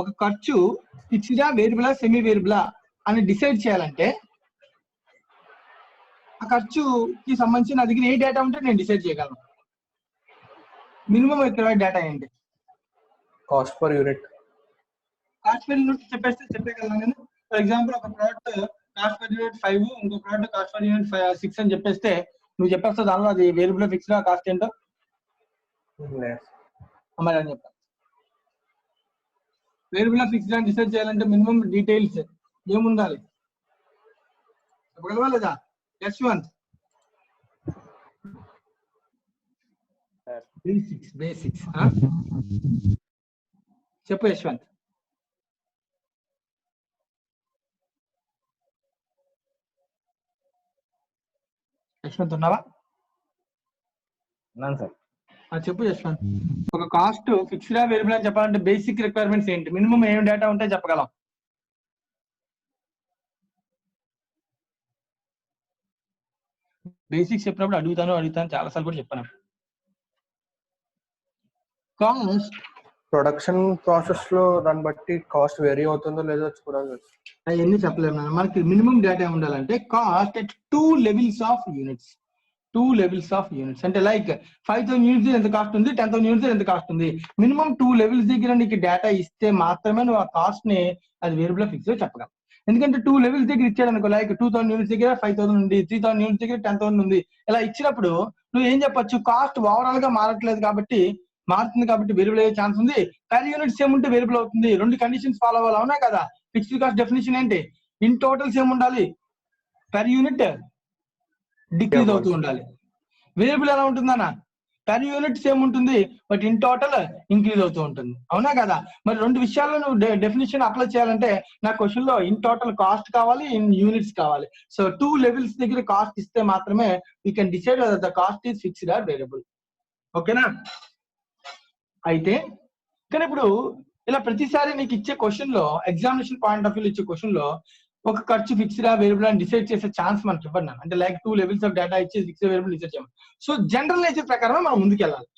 ఒక ఖర్చు ఫిక్స్డా వేరియబులా సెమీ వేరియబులా అని డిసైడ్ చేయాలంటే ఆ ఖర్చుకి సంబంధించి నా దగ్గర ఏ డేటా ఉంటే నేను డిసైడ్ చేయగలను. మినిమం ఇక్కడ డేటా ఏంటి? Cost per unit. Cost per unit చెప్పగలను నేను. ఫర్ ఎగ్జాంపుల్ ఒక ప్రోడక్ట్ కాస్ట్ పర్ యూనిట్ 5, ఇంకో ప్రోడక్ట్ కాస్ట్ పర్ యూనిట్ 6 అని చెప్పేస్తే నువ్వు చెప్పేస్తావు దానిలో అది వేరియబుల్ ఫిక్స్డ్ కాస్ట్ ఏంటో మరి అని చెప్పా. వేరియబుల్ ఫిక్స్డ్ అని డిసైడ్ చేయాలంటే మినిమం డీటెయిల్స్ ఏముండాలి చెప్పగలవా లేదా? యశ్వంత్ బేసిక్స్ చెప్పు యశ్వంత్. యశ్వంత్ ఉన్నావా? సార్ చెప్పు యశ్వంత్. ఒక కాస్ట్ ఫిక్స్డ్ వేరియబుల్ అని చెప్పాలంటే బేసిక్ రిక్వైర్మెంట్స్ ఏంటి? మినిమం ఏం డేటా ఉంటే చెప్పగలం? బేసిక్స్ చెప్పినప్పుడు అడుగుతాను చాలా సార్లు కూడా చెప్పాను. కాస్ట్ ప్రొడక్షన్ ప్రాసెస్ లో దాన్ని బట్టి కాస్ట్ వేరీ అవుతుందో లేదో చూడాలి. అవన్నీ చెప్పలేము. మనకి మినిమం డేటా ఉండాలంటే cost at 2 levels of units. 2 levels of units అంటే లైక్ 5,000 యూనిట్స్ ఎంత కాస్ట్ ఉంది, 10,000 యూనిట్స్ ఎంత కాస్ట్ ఉంది. మినిమం 2 levels దగ్గర నీకు డేటా ఇస్తే మాత్రమే నువ్వు ఆ కాస్ట్ ని అది వేరియబుల్ ఫిక్స్ చెప్పగలవు. ఎందుకంటే 2 levels దగ్గర ఇచ్చాడు అనుకో, లైక్ 2,000 యూనిట్స్ దగ్గర 5,000 ఉంది, 3,000 యూనిట్స్ దగ్గర 10,000 ఉంది. ఇలా ఇచ్చినప్పుడు నువ్వు ఏం చెప్పొచ్చు? కాస్ట్ ఓవరాల్ గా మారట్లేదు కాబట్టి మారుతుంది కాబట్టి వేరియబుల్ అయ్యే ఛాన్స్ ఉంది. పర్ యూనిట్ సేమ్ ఉంటే వేరియబుల్ అవుతుంది. 2 కండిషన్స్ ఫాలో అవ్వాలి, అవునా కదా? ఫిక్స్డ్ కాస్ట్ డెఫినేషన్ ఏంటి? ఇన్ టోటల్ సేమ్ ఉండాలి, పర్ యూనిట్ డిక్రీజ్ అవుతూ ఉండాలి. వేరియబుల్ ఎలా ఉంటుందన్నా? పర్ యూనిట్ సేమ్ ఉంటుంది, బట్ ఇన్ టోటల్ ఇంక్రీజ్ అవుతూ ఉంటుంది. అవునా కదా? మరి రెండు విషయాల్లో నువ్వు డెఫినేషన్ అప్లై చేయాలంటే నా క్వశ్చన్ లో ఇన్ టోటల్ కాస్ట్ కావాలి, ఇన్ యూనిట్స్ కావాలి. సో 2 లెవెల్స్ దగ్గర కాస్ట్ ఇస్తే మాత్రమే you can decide whether the cost is fixed or variable. ఓకేనా? అయితే కానీ ఇప్పుడు ఇలా ప్రతిసారి నీకు ఇచ్చే క్వశ్చన్ లో, ఎగ్జామినేషన్ పాయింట్ ఆఫ్ వ్యూ ఇచ్చే క్వశ్చన్ లో ఒక ఖర్చు ఫిక్స్డ్ ఆ వేరియబుల్ అని డిసైడ్ చేసే ఛాన్స్ మనకి ఇవ్వను. అంటే లైక్ 2 లెవెల్స్ ఆఫ్ డేటా ఇచ్చి ఫిక్స్డ్ వేరియబుల్ డిసైడ్ చేయమని. సో జనరల్ నేచర్ ప్రకారం మనం ముందుకు వెళ్ళాలి.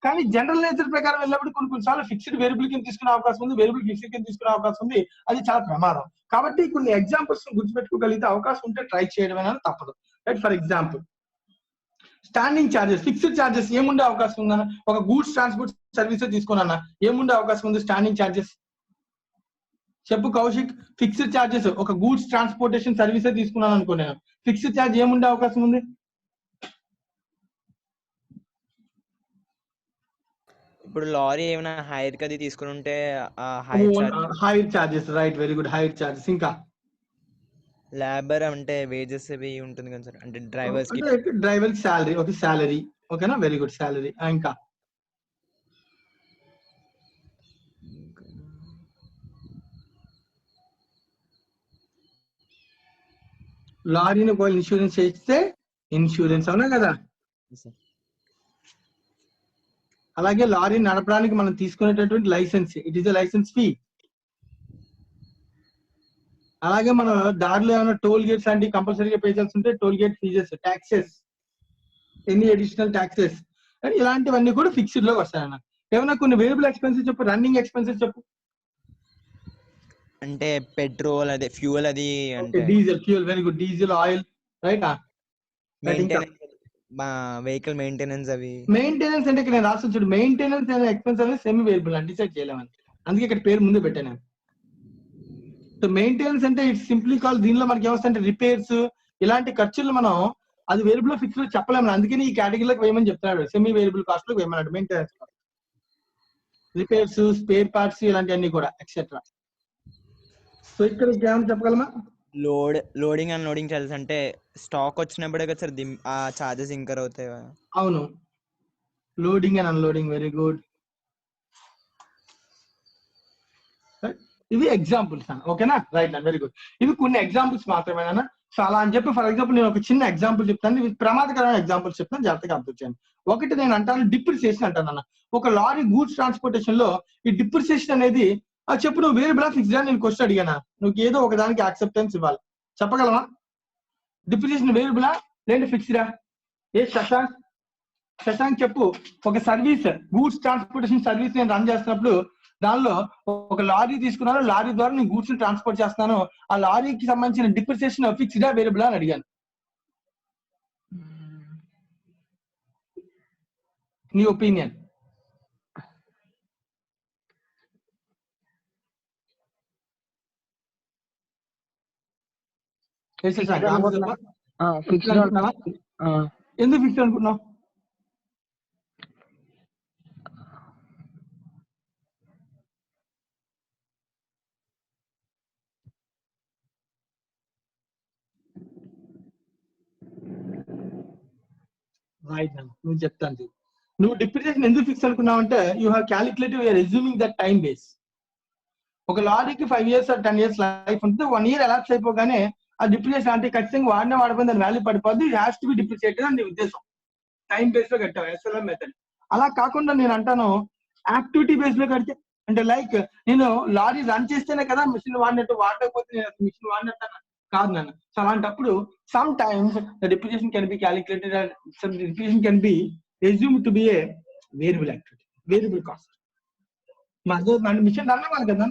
కానీ జనరల్ నేచర్ ప్రకారం వెళ్ళినప్పుడు కొన్నిసార్లు ఫిక్స్డ్ వేరియబుల్ కింద తీసుకునే అవకాశం ఉంది, వేరియబుల్ ఫిక్స్డ్ కింద తీసుకునే అవకాశం ఉంది. అది చాలా ప్రమాదం. కాబట్టి కొన్ని ఎగ్జాంపుల్స్ గుర్తుపెట్టుకోగలిగితే అవకాశం ఉంటే ట్రై చేయడం అనేది తప్పదు. Right? For example standing charges, fixed charges ఏముండే అవకాశం ఉందన్న? ఒక గూడ్స్ ట్రాన్స్పోర్ట్ సర్వీస్ తీసుకున్నా ఏముండే అవకాశం ఉంది? స్టాండింగ్ చార్జెస్ చెప్పు కౌశిక్. ఫిక్స్డ్ చార్జెస్ ఒక గూడ్స్ ట్రాన్స్పోర్టేషన్ సర్వీసే తీసుకున్నాను అనుకో, నేను ఫిక్స్డ్ చార్జ్ ఏముండే అవకాశం ఉంది? ఇప్పుడు లారీ ఏమైనా హైర్ కది తీసుకుని ఉంటే hire charges. Right, very good, hire charges. ఇంకా లేబర్ అంటే వేజెస్ అవి ఉంటుంది కదా సార్, అంటే డ్రైవర్స్ కి, డ్రైవర్ శాలరీ. Okay, salary. ఓకేనా, వెరీ గుడ్, శాలరీ. ఇంకా లారీని ఒకవేళ ఇన్సూరెన్స్ చేస్తే ఇన్సూరెన్స్. అవునా కదా? అలాగే లారీ నడపడానికి మనం తీసుకునేటటువంటి licence, it is a licence fee. అలాగే మనం దారిలో ఏమైనా టోల్ గేట్స్ లాంటివి కంపల్సరీగా పే చేయాల్సి ఉంటే toll gate fees, taxes, any additional taxes, ఇలాంటివన్నీ కూడా ఫిక్స్డ్ లోకి వస్తాయన్న. ఏమైనా కొన్ని వేరియబుల్ ఎక్స్పెన్సెస్ చెప్పు, రన్నింగ్ ఎక్స్పెన్సెస్ చెప్పు. అంటే పెట్రోల్, అదే ఫ్యూయల్, అది అంటే diesel, fuel, very good, diesel, oil. Right? మా వెహికల్ మెయింటెనెన్స్ అవి. మెయింటెనెన్స్ అంటే ఇక్కడ నేను రాసి చూడు, మెయింటెనెన్స్ అనే ఎక్స్పెన్స్ అనేది సెమీ వేరియబుల్ అని డిసైడ్ చేయలేమని, అందుకే ఇక్కడ పేరు ముందు పెట్టాను. సో మెయింటెనెన్స్ అంటే ఇట్స్ సింప్లీ కాల్, దీనిలో మనకి ఏమొస్తాయంటే రిపేర్స్, ఇలాంటి ఖర్చులు మనం అది వేరియబుల్ ఫిక్స్ లో చెప్పలేము. అందుకని ఈ కేటగిరీలోకి వేయమని చెప్తున్నాడు, సెమీ వేరియబుల్ కాస్ట్ లో వేయమన్నాడు. మెయింటెనెన్స్, రిపేర్స్, స్పేర్ పార్ట్స్, ఇలాంటివన్నీ కూడా ఎక్సెట్రా. సో ఇక్కడ ఏమైనా చెప్పగలమా? లోడింగ్ అండ్ లోడింగ్ చార్జెస్ అంటే స్టాక్ వచ్చినప్పుడే కదా సార్ ఆ చార్జెస్ ఇంకర్ అవుతాయి. అవును, loading and unloading, very good. ఇవి ఎగ్జాంపుల్స్ అన్న. ఓకేనా? రైట్ అన్న, వెరీ గుడ్. ఇవి కొన్ని ఎగ్జాంపుల్స్ మాత్రమేనా? సో అలా అని చెప్పి ఫర్ ఎగ్జాంపుల్ నేను ఒక చిన్న ఎగ్జాంపుల్ చెప్తాను, ఇవి ప్రమాదకరమైన ఎగ్జాంపుల్స్ చెప్తాను, జాగ్రత్తగా అబ్జర్వ్ చేయండి. ఒకటి నేను అంటాను డిప్రిసియేషన్ అంటాను అన్న. ఒక లారీ గూడ్స్ ట్రాన్స్పోర్టేషన్ లో ఈ డిప్రిసియేషన్ అనేది చెప్పు, నువ్వు వేరియబుల్ ఫిక్స్డ్ అని నేను క్వశ్చన్ అడిగానా? నువ్వు ఏదో ఒక దానికి యాక్సెప్టెన్స్ ఇవ్వాలి, చెప్పగలవా? డిప్రిసియేషన్ వేరియబులా లేదంటే ఫిక్స్డా? ఏ శశాంక్ చెప్పు. ఒక సర్వీస్, గూడ్స్ ట్రాన్స్పోర్టేషన్ సర్వీస్ నేను రన్ చేస్తున్నప్పుడు దానిలో ఒక లారీ తీసుకున్నాను, లారీ ద్వారా నేను గూడ్స్ ని ట్రాన్స్పోర్ట్ చేస్తున్నాను, ఆ లారీకి సంబంధించిన డిప్రిసియేషన్ ఫిక్స్డా వేరియబుల్ అని అడిగాను. నీ ఒపీనియన్? ఎందుకు ఫిక్స్ అనుకున్నావు? రైట్, నువ్వు చెప్తాను. నువ్వు డిప్రిసియేషన్ ఎందుకు ఫిక్స్ అనుకున్నావు అంటే you have calculative, you're assuming that time base. ఒక లారీకి 5 years or 10 years లైఫ్ ఉంటుంది. 1 year ఎలాప్స్ అయిపోగానే ఆ డిప్రిసియేషన్ అంటే ఖచ్చితంగా వాడిపోయింది, దాని వాల్యూ పడిపోద్ది, it has to be depreciated అని నీ ఉద్దేశం. టైం బేస్ లో కట్టావు, ఎస్ఎల్ఎం మెథడ్. అలా కాకుండా నేను అంటాను యాక్టివిటీ బేస్ లో కడితే, అంటే లైక్ నేను లారీ రన్ చేస్తేనే కదా మిషన్ వాడినట్టు, వాడకపోతే నేను మిషన్ వాడినట్టు కాదు నన్ను. సో అలాంటప్పుడు some times the depreciation can be calculated and some depreciation can be assumed to be a variable activity, variable cost. మన మిషన్ రన్ అవ్వాలి కదా,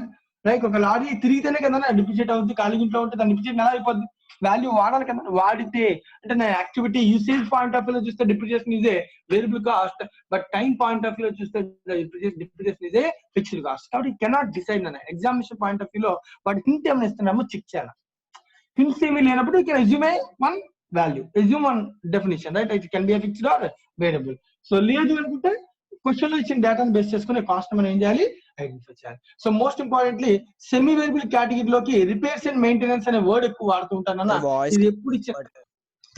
లైక్ ఒక లారీ తిరిగితేనే కదా డిప్రిసియేట్ అవుతుంది, ఖాళీ ఇంట్లో ఉంటే దాని డిప్రిసియేట్ ఎలా అయిపోద్ది? వాల్యూ వాడాలి కదా, వాడితే అంటే నా activity usage point of view లో చూస్తే depreciation is a variable cost, but time point of view లో చూస్తే depreciation is a fixed cost. కాబట్టి కెనాట్ డిసైడ్ అన్న. ఎగ్జామినేషన్ పాయింట్ ఆఫ్ వ్యూ లో వాటి హింట్ ఏమైనా ఇస్తున్నామో చెక్ చేయాలి. హింట్స్ ఏమీ లేనప్పుడు you can assume one value, assume one definition, right? It can be fixed or variable. So లేదు అనుకుంటే క్వశ్చన్ లో ఇచ్చిన డేటాను బేస్ చేసుకుని కాస్ట్ మనం ఏం చేయాలి? ఐడెంటిఫై చేయాలి. So most importantly semi variable కేటగిరీలోకి రిపేర్స్ అండ్ మెయింటెనెన్స్ అనే వర్డ్ ఎక్కువ వాడుతూ ఉంటానన్నా. ఇది ఎప్పుడు ఇచ్చిన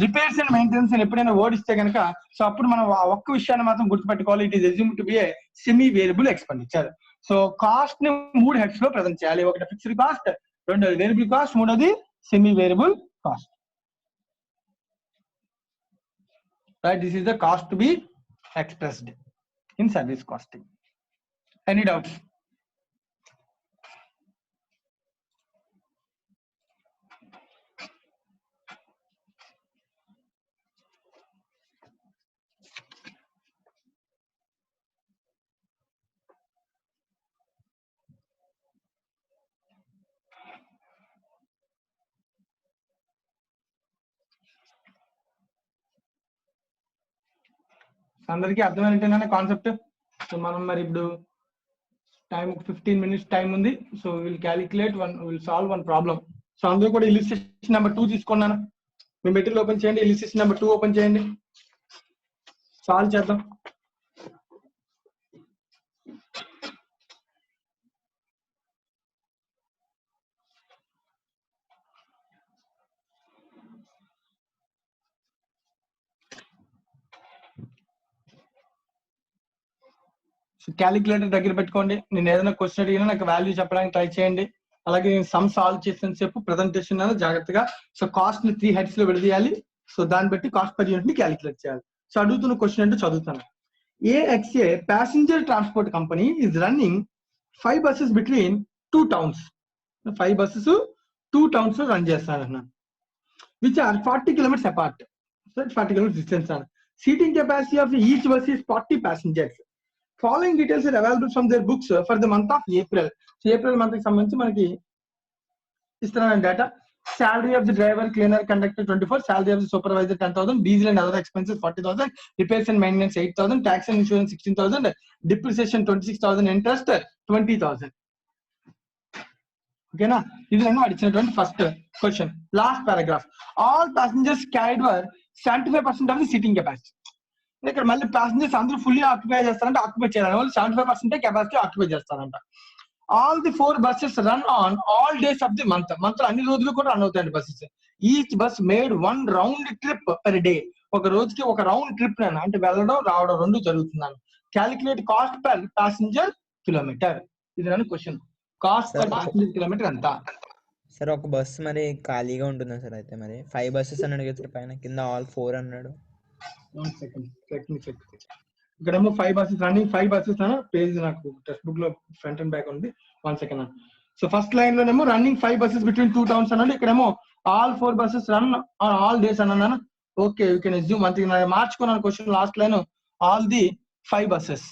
రిపేర్స్ అండ్ మెయింటెనెన్స్ అని ఎప్పుడైనా వర్డ్ ఇస్తే కనుక సో అప్పుడు మనం ఆ ఒక్క విషయాన్ని మాత్రం గుర్తుపెట్టుకోవాలి. It is assume to B a semi variable expenditure. So cost ని 3 హెడ్స్ లో ప్రజెంట్ చేయాలి. ఒకటి ఫిక్స్డ్ కాస్ట్, రెండోది వేరియబుల్ కాస్ట్, మూడోది semi variable cost. Right, this is the cost to be expressed in service costing. Any doubts? అందరికీ అర్థమైనట్టేనా concept? So మనం మరి ఇప్పుడు టైం 15 minutes టైం ఉంది. So will calculate will solve one problem. So అందరూ కూడా illustration number 2 తీసుకున్నాను. మీ material open చేయండి, ఇలిస్ట్రేషన్ నెంబర్ 2 ఓపెన్ చేయండి, సాల్వ్ చేద్దాం. క్యాలిక్యులేటర్ దగ్గర పెట్టుకోండి. నేను ఏదైనా క్వశ్చన్ అడిగినా నాకు వాల్యూ చెప్పడానికి ట్రై చేయండి. అలాగే నేను సమ్ సాల్వ్ చేసిన చెప్పు ప్రెజెంటేషన్ జాగ్రత్తగా. సో కాస్ట్ ని 3 heads లో విడదీయాలి. సో దాన్ని బట్టి కాస్ట్ పర్ యూనిట్ ని క్యాలిక్యులేట్ చేయాలి. సో అడుగుతున్న క్వశ్చన్ అంటే చదువుతాను. AXA passenger transport company is running 5 buses between 2 towns. 5 buses 2 towns లో రన్ చేస్తాను అన్నాను. Which are 40 kilometers apart. So 40 kilometers distance అన్న. Seating capacity of each bus is 40 passengers. Following details are available from their books for the month of April. So April month కి సంబంధించి మనకి ఇస్తున్న data. Salary of the driver, cleaner, conductor 24, salary of the supervisor 10,000, diesel and other expenses 40,000, repairs and maintenance 8,000, tax and insurance 16,000, depreciation 26,000, interest 20,000. ఓకేనా? ఇది నేను అడిగినటువంటి first question. Last paragraph, all passengers carried were 75% of the seating capacity. ఇక్కడ మళ్ళీ passengers అందరూ fully occupy చేస్తారంటే occupy చేయాలి, వాళ్ళు 75% కెపాసిటీ ఆక్యుపై చేస్తారంట. All the 4 buses run on all days of the month. Month అన్ని రోజులు కూడా రన్ అవుతాయండి buses. Each bus made 1 round trip per day. ఒక రోజుకి ఒక రౌండ్ ట్రిప్ అంటే వెళ్ళడం రావడం రెండు జరుగుతున్నాను. Calculate cost per passenger kilometre. ఇది నన్ను question. Cost per passenger kilometre ఎంత? సార్ ఒక బస్సు మరి ఖాళీగా ఉంటుందా సార్? అయితే మరి 5 buses అన్నాడు కదా పైన, కింద ఆల్ 4 అన్నాడు. 1 second, let me check. ఇక్కడేమో 5 buses రన్నింగ్, 5 buses అన్న పేజ్ నాకు టెక్స్ట్ బుక్ లో ఫ్రంట్ అండ్ బ్యాక్ ఉంది. 1 second అన్న. సో ఫస్ట్ లైన్ లోనేమో రన్నింగ్ 5 buses బిట్వీన్ 2 towns అన్నాడు. ఇక్కడేమో all 4 buses run on all days అన్నాను. ఓకే, యూ కెన్ అస్యూమ్ అంతే. మార్చుకున్నాను question. Last line all the 5 buses.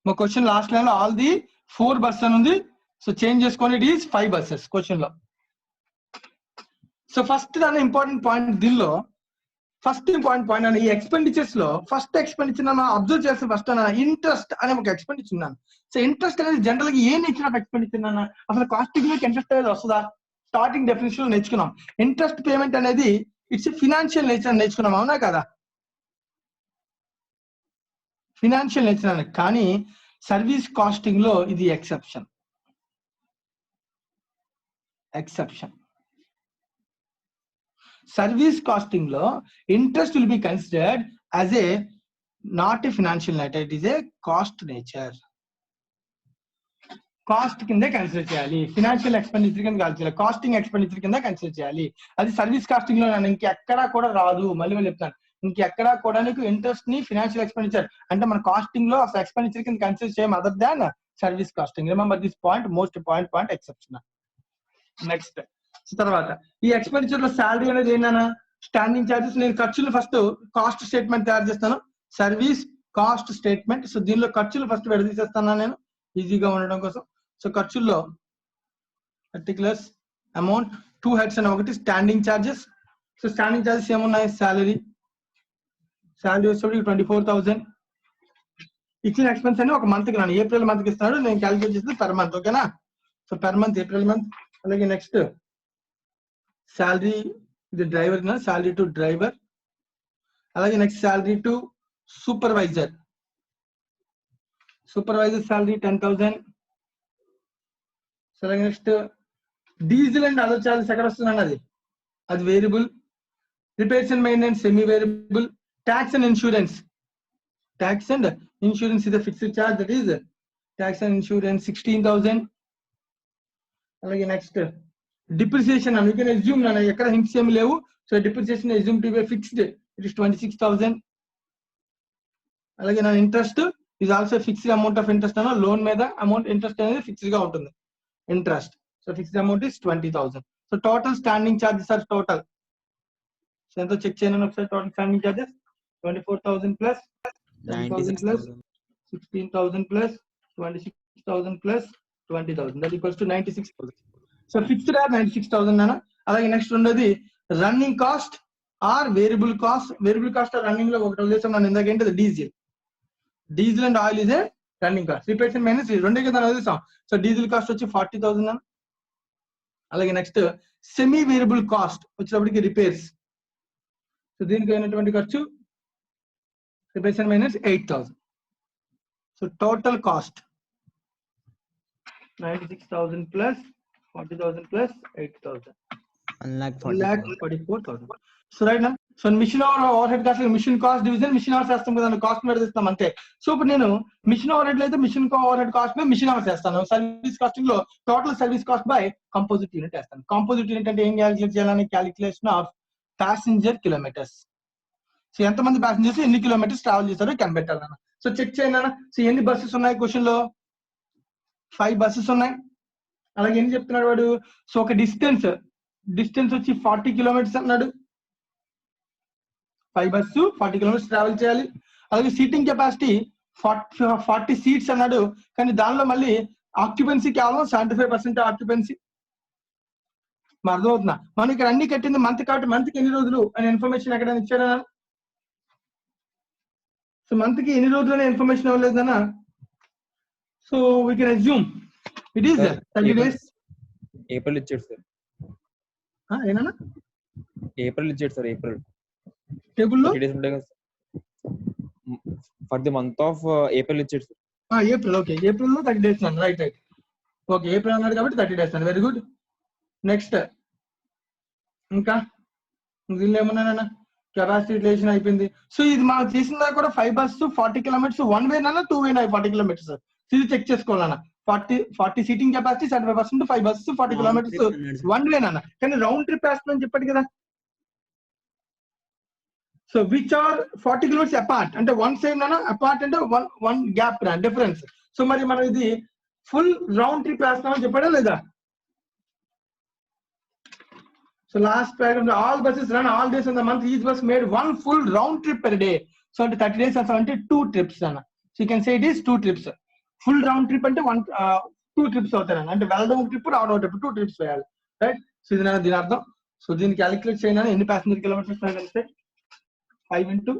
మా క్వశ్చన్ లాస్ట్ లైన్ లో ఆల్ ది 4 buses అని ఉంది. సో చేంజ్ చేసుకొని ఇట్ ఈస్ 5 buses క్వశ్చన్ లో. సో ఫస్ట్ దాని ఇంపార్టెంట్ పాయింట్, దీనిలో ఫస్ట్ ఇంపార్టెంట్ పాయింట్ అని ఈ ఎక్స్పెండిచర్స్ లో ఫస్ట్ ఎక్స్పెండిచర్ అబ్జర్వ్ చేస్తే ఫస్ట్ ఇంట్రెస్ట్ అనే ఒక ఎక్స్పెండిచర్ ఉన్నాను. సో ఇంట్రెస్ట్ అనేది జనరల్ గా ఏ నేచర్ ఆఫ్ ఎక్స్పెండిచర్ అన్న, అసలు కాస్టింగ్ లో ఇంట్రెస్ట్ అనేది వస్తుందా? స్టార్టింగ్ డెఫినేషన్ లో నేర్చుకున్నాం. ఇంట్రెస్ట్ పేమెంట్ అనేది ఇట్స్ ఫినాన్షియల్ నేచర్ అని నేర్చుకున్నాం, అవునా కదా? ఫినాన్షియల్ నేచర్ అని. కానీ సర్వీస్ కాస్టింగ్ లో ఇది ఎక్సెప్షన్. సర్వీస్ కాస్టింగ్ లో interest will be considered as a not a financial nature, it is a cost nature. Cost కింద కన్సిడర్ చేయాలి, ఫినాన్షియల్ ఎక్స్పెండిచర్ కింద కాల్చాలి, కాస్టింగ్ ఎక్స్పెండిచర్ కింద కన్సిడర్ చేయాలి. అది సర్వీస్ కాస్టింగ్ లో ఇంకెక్కడా కూడా రాదు. మళ్ళీ చెప్తాను, ఇంకెక్కడా కూడా నీకు ఇంట్రెస్ట్ ని ఫినాన్షియల్ ఎక్స్పెండిచర్ అంటే మన కాస్టింగ్ లో అసలు ఎక్స్పెండిచర్ కింద కన్సిడర్ చేయం other than service costing. Remember this point, most important point, exception. Next తర్వాత ఈ ఎక్స్పెండిచర్ లో శాలరీ అనేది ఏంటన్నా స్టాండింగ్ చార్జెస్. నేను ఖర్చులు ఫస్ట్ కాస్ట్ స్టేట్మెంట్ తయారు చేస్తాను, సర్వీస్ కాస్ట్ స్టేట్మెంట్. సో దీనిలో ఖర్చులు ఫస్ట్ విడదీసేస్తాను నేను ఈజీగా ఉండడం కోసం. సో ఖర్చుల్లో పర్టికులర్స్ అమౌంట్ 2 heads అని ఒకటి standing charges. So standing charges ఏమున్నాయి? శాలరీ వచ్చేప్పటికి 24,000. ఇచ్చిన ఎక్స్పెన్స్ అని ఒక మంత్ కి నన్ను ఏప్రిల్ మంత్ కి ఇస్తున్నాడు, నేను క్యాలిక్యులేట్ చేస్తే పర్ మంత్. ఓకేనా? So per month April month. అలాగే నెక్స్ట్ శాలరీ, ఇది డ్రైవర్, శాలరీ టు డ్రైవర్. అలాగే next salary to supervisor salary 10,000. So అలాగే next diesel and other charges ఎక్కడ వస్తుంది అది variable. Repairs and maintenance semi variable. Tax and insurance is a fixed charge, that is tax and insurance 16,000. అలాగే next depreciation you can assume ఎక్కడ hints ఏమి లేవు. So depreciation assume to be fixed, it is 26,000. అలాగే interest is also fixed amount of interest loan మీద amount interest అనేది fixed గా ఉంటుంది interest. So fixed amount is 20,000. So total standing charges are total so ఎంతో check చేయను ఒకసారి. Total standing charges 24,000 plus 10,000 plus 16,000 plus 26,000 plus 20,000, that equals to 96,000. So fixed or 96,000 అన్న. అలాగే next ఉండేది running cost or variable cost. Variable cost running లో ఒకటి వదిలేసాం నన్ను ఇందాకేంటి diesel and oil is a running cost. Repairs and maintenance రెండే కదా వదిలేసాం. సో డీజిల్ కాస్ట్ వచ్చి 40,000 అన్న. అలాగే నెక్స్ట్ సెమీ వేరియబుల్ కాస్ట్ వచ్చేటప్పటికి రిపేర్స్. సో దీనికి అయినటువంటి ఖర్చు repairs and maintenance 8,000. So total cost 96,000 plus 40,000 plus 8,000, 1,44,000. So right నా. So machine overhead cost machine cost division machine hours వేస్తాం కదా, కాస్ట్ మీద ఇస్తాం అంతే. సో ఇప్పుడు నేను మిషన్ ఓవర్ హెడ్ అయితే machine overhead cost by machine hours వేస్తాను. సర్వీస్ కాస్టింగ్ లో total service cost by composite unit వేస్తాను. కంపోజిట్ యూనిట్ అంటే ఏం క్యాలిక్యులేట్ చేయాలని calculation off passenger kilometres. So ఎంతమంది ప్యాసింజర్స్ ఎన్ని కిలోమీటర్స్ ట్రావెల్ చేస్తారో కనిపెట్టాలన్న. సో చెక్ చేయండి. సో ఎన్ని బస్సెస్ ఉన్నాయి క్వశ్చన్ లో? 5 బస్సెస్ ఉన్నాయి. అలాగే ఏం చెప్తున్నాడు వాడు? సో ఒక డిస్టెన్స్ వచ్చి 40 కిలోమీటర్స్ అన్నాడు. 5 బస్సు 40 కిలోమీటర్స్ ట్రావెల్ చేయాలి. అలాగే సీటింగ్ కెపాసిటీ 40 సీట్స్ అన్నాడు. కానీ దానిలో మళ్ళీ ఆక్యుపెన్సీ కేవలం 75% ఆక్యుపెన్సీ. అర్థమవుతుందా? మనం ఇక్కడ అన్ని కట్టింది మంత్ కాబట్టి మంత్కి ఎన్ని రోజులు అనే ఇన్ఫర్మేషన్ ఎక్కడైనా ఇచ్చాడా? సో మంత్ కి ఎన్ని రోజులు అనే ఇన్ఫర్మేషన్ ఇవ్వలేదన్నా. So we can assume it is 30 days. April ఇచ్చాడు సార్. ఏనా ఏప్రిల్ ఇచ్చాడు సార్. ఏప్రిల్ టేబుల్లో 30 days ఉంటాయి కదా for the month of April ఇచ్చాడు సార్. ఏప్రిల్. ఓకే, ఏప్రిల్ లో 30 days అన్న. రైట్. ఓకే, ఏప్రిల్ అన్నాడు కాబట్టి 30 days అన్న. Very good. నెక్స్ట్ ఇంకా దీనిలో ఏమన్నానన్నా కెపాసిటీ యూటిలైజేషన్ అయిపోయింది. సో ఇది మనం చేసిందా కూడా 5 బస్సు 40 కిలోమీటర్స్ 1 వే అన్న 2 వే 40 కిలోమీటర్స్. ఇది చెక్ చేసుకోవాలన్నా. 40 seating capacity 75%, 5 bus 40 kilometres 1 way అన్న. కానీ రౌండ్ ట్రిప్ వేస్తుందని చెప్పాడు కదా. So which are 40 kilometres apart అంటే వన్ సేమ్ అన్న. అపార్ట్ అంటే వన్ గ్యాప్ డిఫరెన్స్. సో మరి మనం ఇది ఫుల్ రౌండ్ ట్రిప్ వేస్తామని చెప్పాడా లేదా? So last paragraph, all buses run all days in the month. Each bus made one full round trip per day. So 30 days are 2 trips. So you can say it is 2 trips. Full round trip ante 2 trips అవుతాయి. అంటే వెళ్ళడం ఒక trip రావడం ఒక trip 2 trips వేయాలి. Right. So ఇది దీని అర్థం. సో దీన్ని క్యాలిక్యులేట్ చేయనా ఎన్ని ప్యాసింజర్ కిలోమీటర్స్ కలిస్తే 5 into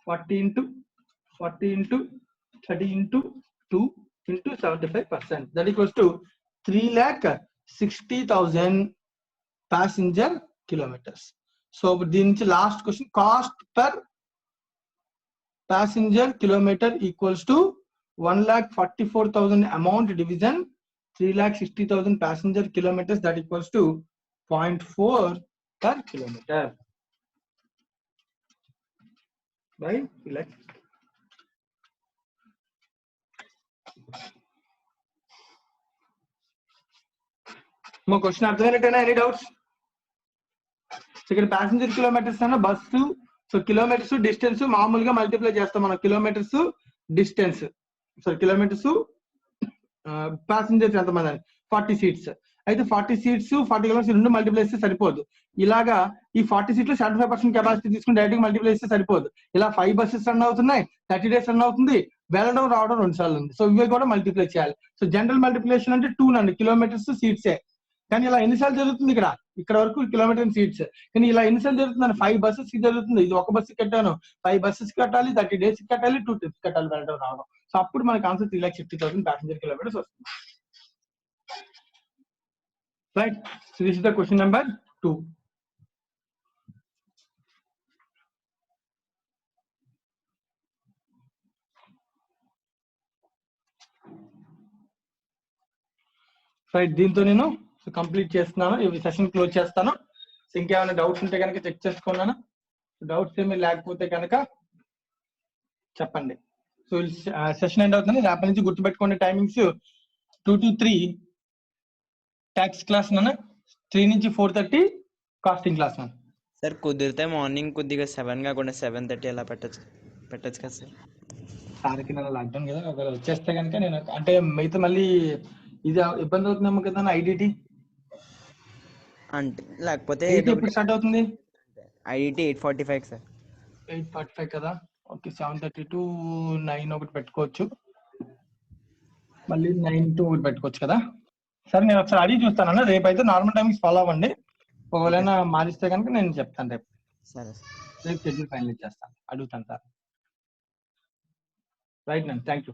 40 into 40 into 30 into 2 into 75%. That equals to 3,60,000 passenger kilometers. So దీని నుంచి last question, cost per passenger kilometer equals to 1,44,000 amount division 3,60,000 passenger kilometers, that equals to 0.4 per kilometer by 3,60,000. మా question అర్థమైనట్టేనా? Any doubts? ఇక్కడ passenger kilometres అన్న bus. So kilometres distance మామూలుగా multiply చేస్తాం మనం. Kilometres distance, so kilometres passengers ఎంతమంది అని 40 seats. అయితే 40 సీట్స్ 40 కిలోమీటర్స్ రెండు మల్టిప్లై చేస్తే సరిపోదు. ఇలాగా ఈ 40 సీట్లు 75% కెపాసిటీ తీసుకుని డైరెక్ట్ మల్టిప్లై చేస్తే సరిపోదు. ఇలా 5 బస్సెస్ రన్ అవుతున్నాయి, 30 days రన్ అవుతుంది, వెళ్ళడం రావడం 2 సార్లు ఉంది. సో ఇవి కూడా మల్టిప్లై చేయాలి. సో జనరల్ మల్టిప్లికేషన్ అంటే 2 నండి, కిలోమీటర్స్ సీట్సే. కానీ ఇలా ఎన్నిసార్లు జరుగుతుంది? ఇక్కడ వరకు కిలోమీటర్ సీట్స్. కానీ ఇలా ఎన్నిసార్లు జరుగుతుంది? 5 బస్సెస్ కి జరుగుతుంది. ఇది ఒక బస్సు కట్టాను, 5 బస్సెస్ కట్టాలి, 30 days కట్టాలి, 2 ట్రిప్స్ కట్టాలి వెళ్ళడం రావడం. సో అప్పుడు మనకి ఆన్సర్ 3,60,000 ప్యాసింజర్ కిలోమీటర్స్ వస్తుంది. Right. So this is the question number 2. Right. దీంతో నేను సో కంప్లీట్ చేస్తున్నాను, ఈ సెషన్ క్లోజ్ చేస్తాను. సో ఇంకేమైనా డౌట్స్ ఉంటే కనుక చెక్ చేసుకున్నాను. డౌట్స్ ఏమీ లేకపోతే కనుక చెప్పండి. సో సెషన్ ఎండ్ అవుతుంది. రేపటి నుంచి గుర్తుపెట్టుకోండి టైమింగ్స్ 2 to 3 ట్యాక్స్ క్లాస్ నాన్న, 3 నుంచి 4:30 కాస్టింగ్ క్లాస్ నాన్న. సార్ కుదిరితే మార్నింగ్ కొద్దిగా 7 కాకుండా 7:30 అలా పెట్టచ్చు కదా సార్? సార్కి నేను లాక్డౌన్ కదా, ఒకవేళ వచ్చేస్తే కనుక నేను అంటే మిగతా మళ్ళీ ఇది ఇబ్బంది అవుతుందేమో కదా ఐడిటి. అంటే లేకపోతే ఎప్పుడు స్టార్ట్ అవుతుంది? IIT 8:45 sir. 8:45 కదా, ఓకే. 7:30 to 9 ఒకటి పెట్టుకోవచ్చు, మళ్ళీ 9 to ఒకటి పెట్టుకోవచ్చు కదా. సరే నేను ఒకసారి అడిగి చూస్తానన్నా. రేపు అయితే నార్మల్ టైమింగ్స్ ఫాలో అవ్వండి. ఒకవేళ మారిస్తే కనుక నేను చెప్తాను రేపు. సరే రేపు షెడ్యూల్ ఫైనల్ చేస్తాను, అడుగుతాను సార్. రైట్ నండి, థ్యాంక్ యూ.